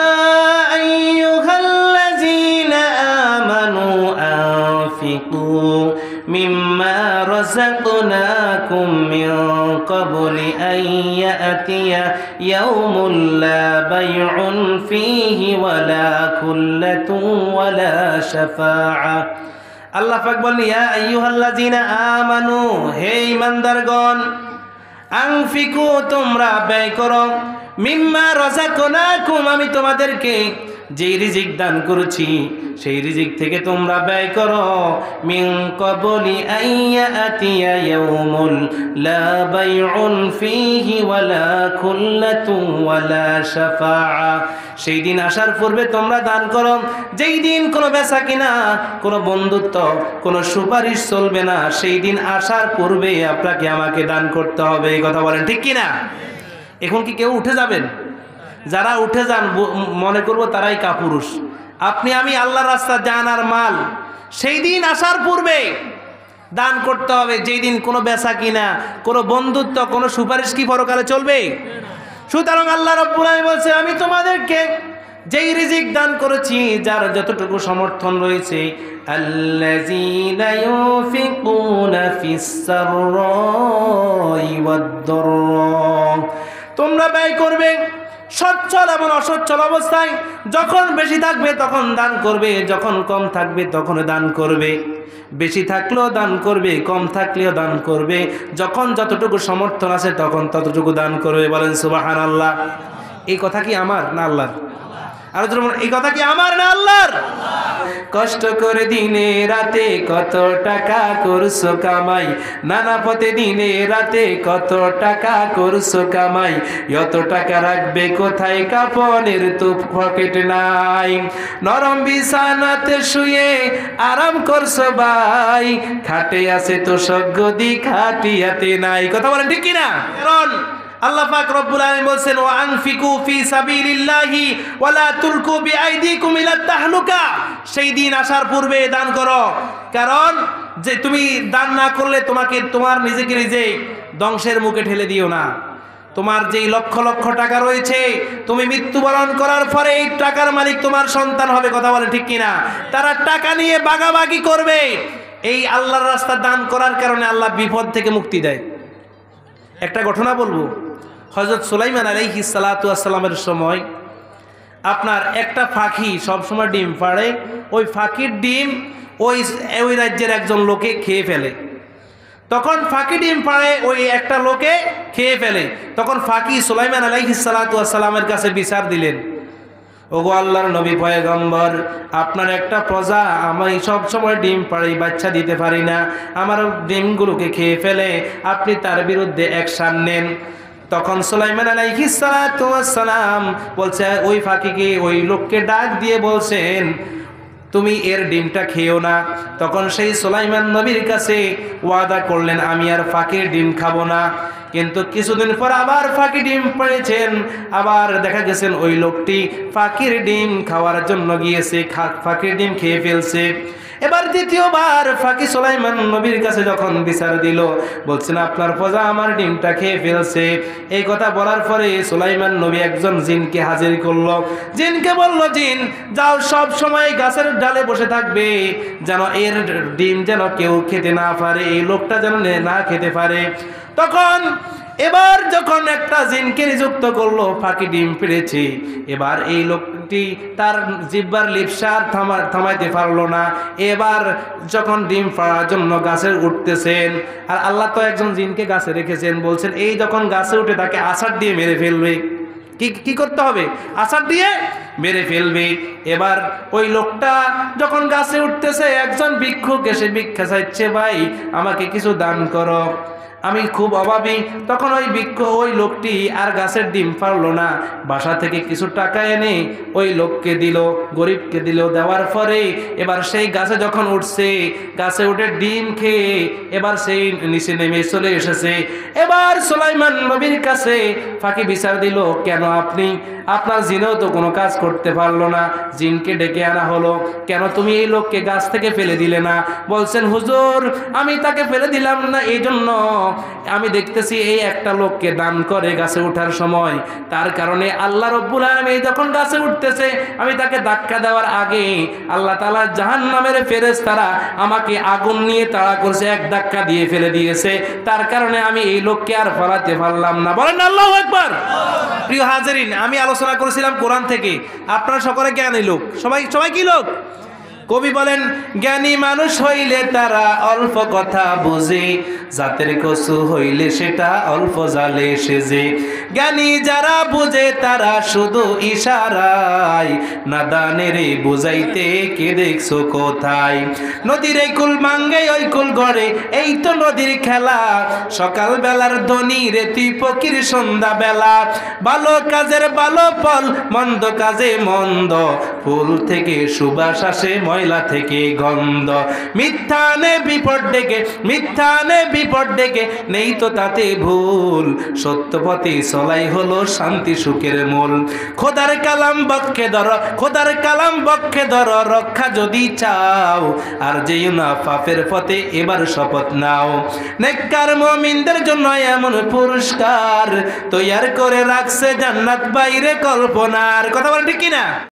Speaker 1: আইয়ুহাল্লাযীনা আমানু আনফিকু মিম্মা রাযাকনাকুম মিন ক্বাবলি আন ইয়াতিয়া ইয়াউমুন লা বাইউন ফীহি ওয়ালা খুল্লাতুন ওয়ালা শাফাআ। আল্লাহ পাক বলেন ইয়া আইয়ুহাল্লাযীনা আমানু, হে ঈমানদারগণ, আনফিকু, তোমরা ব্যয় করো, মিম্মা রাযাকনাকুম, আমি তোমাদেরকে যেই রিজিক দান করেছি সেই রিজিক থেকে তোমরা ব্যয় করো। মিন ক্বাবলি আন ইয়াতিয়া ইয়াউমুন লা বাইউন ফীহি ওয়ালা খুল্লাতুন ওয়ালা শাফাআ, সেই দিন আসার পূর্বে তোমরা দান করো যেই দিন কোনো বেচা কিনা, কোনো বন্ধুত্ব, কোনো সুপারিশ চলবে না। সেই দিন আসার পূর্বে আপনাকে আমাকে দান করতে হবে। এই কথা বলেন ঠিক কিনা? এখন কি কেউ উঠে যাবেন? যারা উঠে যান মনে করব তারাই কাপুরুষ। আপনি আমি আল্লাহর রাস্তা জান আর মাল সেই দিন আসার পূর্বে দান করতে হবে, যেই দিন কোনো বেচা কিনা, কোনো বন্ধুত্ব, কোনো সুপারিশ কি পরকালে চলবে? সুতরাং আল্লাহ রাব্বুল আলামিন বলছে আমি তোমাদেরকে যেই রিজিক দান করেছি, যার যতটুকু সমর্থন রয়েছে, আল্লাযীনা ইউনফিকুনা ফিস সাররাই ওয়াদ দাররা, তোমরা ব্যয় করবে সচ্ছল এবং অসচ্ছল অবস্থায়। যখন বেশি থাকবে তখন দান করবে, যখন কম থাকবে তখন দান করবে। বেশি থাকলেও দান করবে, কম থাকলেও দান করবে। যখন যতটুকু সমর্থন আছে তখন ততটুকু দান করবে। বলেন সুবহানাল্লাহ। এই কথা কি আমার না আল্লাহর? আর এই কথা কি আমার না আল্লাহর? কষ্ট করে দিনে রাতে কত টাকা করছো কামাই, নানা পথে দিনে রাতে কত টাকা করছো কামাই, যত টাকা রাখবে কোথায়, কাপনের তো পকেট নাই, নরম বিছানাতে শুয়ে আরাম করছো ভাই, খাটে আছে তো সজ্ঞদি খাটিয়াতে নাই। কথা বলেন ঠিক কিনা? কারণ আল্লাহ পাক রব্বুল আলামিন বলেন ওয়া আনফিকু ফি সাবিলিল্লাহি ওয়া লা তুলকু বিআইদিকুম ইলা তাহলুকা, সেই দিন আসার পূর্বে দান করো, কারণ যে তুমি দান না করলে তোমার নিজেকে নিজে ধ্বংসের মুখে ঠেলে দিও না। তোমার যেই লক্ষ লক্ষ টাকা রয়েছে, তুমি মৃত্যুবরণ করার পরে এই টাকার মালিক তোমার সন্তান হবে। কথা বলেন ঠিক কিনা? তারা টাকা নিয়ে বাগাবাগি করবে। এই আল্লাহর রাস্তা দান করার কারণে আল্লাহ বিপদ থেকে মুক্তি দেয়। একটা ঘটনা বলবো। হযরত সুলাইমান আলাইহিস সালাতু ওয়াস সালামের সময় আপনার একটা পাখি সব সময় ডিম পাড়ে, ওই পাখির ডিম ওই রাজ্যের একজন লোকে খেয়ে ফেলে। তখন ফাঁকি ডিম পাড়ে ওই একটা লোকে খেয়ে ফেলে। তখন ফাঁকি সুলাইমান আলাইহিস সালাতু ওয়াস সালামের কাছে বিচার দিলেন, ওগো আল্লাহর নবী পয়গম্বর, আপনার একটা প্রজা আমি সব সময় ডিম পাড়ি, বাচ্চা দিতে পারি না, আমার ডিমগুলোকে খেয়ে ফেলে, আপনি তার বিরুদ্ধে অ্যাকশন নেন। তখন সুলাইমান আলাইহিস সালাতু ওয়াস সালাম বলছে, ওই ফাঁকিকে ওই লোককে ডাক দিয়ে বলছেন তুমি এর ডিমটা খেও না। তখন সেই সুলাইমান নবীর কাছে ওয়াদা করলেন আমি আর ফাঁকির ডিম খাবো না। কিন্তু কিছুদিন পর আবার ফাঁকি ডিম পেয়েছেন, আবার দেখা গেছেন ওই লোকটি ফাঁকির ডিম খাওয়ার জন্য গিয়েছে, ফাঁকির ডিম খেয়ে ফেলছে। এবার দ্বিতীয়বার ফাঁকি সুলাইমান নবীর কাছে যখন বিচার দিল, বলছেন আপনার প্রজা আমার ডিমটা খেয়ে ফেলছে। এই কথা বলার পরে সুলাইমান নবী একজন জিনকে হাজির করলো। জিনকে বলল, জিন যাও সব সময় গাছের ডালে বসে থাকবে, যেন এর ডিম যেন কেউ খেতে না পারে, এই লোকটা যেন না খেতে পারে। তখন এবার যখন একটা জিনকে নিযুক্ত করলো, ফাঁকি ডিম পেড়েছে। এবার এই লোকটি তার জিহ্বার লিপসার থামাইতে পারলো না। এবার যখন ডিম পাড়ার জন্য গাছে উঠতেছেন, আর আল্লাহ তো একজন জিনকে গাছে রেখেছেন, বলছেন এই যখন গাছে উঠে তাকে আছাড় দিয়ে মেরে ফেলবে। কি করতে হবে? আছাড় দিয়ে মেরে ফেলবে। এবার ওই লোকটা যখন গাছে উঠতেছে, একজন ভিক্ষুক এসে ভিক্ষা চাইছে, ভাই আমাকে কিছু দান করো, আমি খুব অভাবী। তখন ওই লোকটি আর গাছের ডিম পারলো না, বাসা থেকে কিছু টাকা এনে ওই লোককে দিল, গরিবকে দিল। দেওয়ার পরে এবার সেই গাছে যখন উঠছে, গাছে উঠে ডিম খেয়ে এবার সেই নিচে নেমে চলে এসেছে। এবার সুলাইমান নবীর কাছে ফাঁকি বিচার দিল, কেন আপনার জিনেও তো কোনো কাজ করতে পারলো না, জিনকে ডেকে আনা হলো, কেন তুমি এই লোককে গাছ থেকে ফেলে দিলে না? বলছেন হুজুর আমি তাকে ফেলে দিলাম না, এই জন্য আমি দেখতেছি এই একটা লোককে দান করে গাছে ওঠার সময়, তার কারণে আল্লাহ রব্বুল আলামিন যখন গাছে উঠতেছে আমি তাকে ধাক্কা দেওয়ার আগে আল্লাহ তাআলা জাহান্নামের ফেরেশতারা আমাকে আগুন নিয়ে তাড়া করছে, এক ধাক্কা দিয়ে ফেলে দিয়েছে, তার কারণে আমি এই লোককে আর ফলাতে পারলাম না। বলেন আল্লাহু আকবার। প্রিয় হাজিরিন, আমি আলোচনা করেছিলাম কোরআন থেকে। আপনারা সকলে জ্ঞানী লোক, সবাই কি লোক? কবি বলেন, জ্ঞানী মানুষ হইলে তারা অল্প কথা বুঝে, জাতের কসু হইলে সেটা অল্প জালে সেজে। জ্ঞানী যারা বুঝে তারা শুধু ইশারায়, নাদানের বুঝাইতে কে দেখছো কোথায়? নদীর এই কুল ভাঙ্গে ওই কুল গড়ে, এই তো নদীর খেলা, সকাল বেলার ধ্বনি রে তুই ফকির সন্ধ্যা বেলা। ভালো কাজের ভালো ফল, মন্দ কাজে মন্দ, ফুল থেকে সুবাস আসে, ময়লা থেকে গন্ধ। মিথ্যানে বিপদ ডেকে নেই তো তাতে ভুল, সত্য পথে চলাই হলো শান্তি সুখের মূল। খোদার কালাম বক্ষে ধর, রক্ষা যদি চাও, আর যেই না পাপের পথে এবার শপথ নাও। নেককার মুমিনদের জন্য এমন পুরস্কার তৈয়ার করে রাখছে জান্নাত বাইরে কল্পনার। কথা বলেন ঠিক কিনা?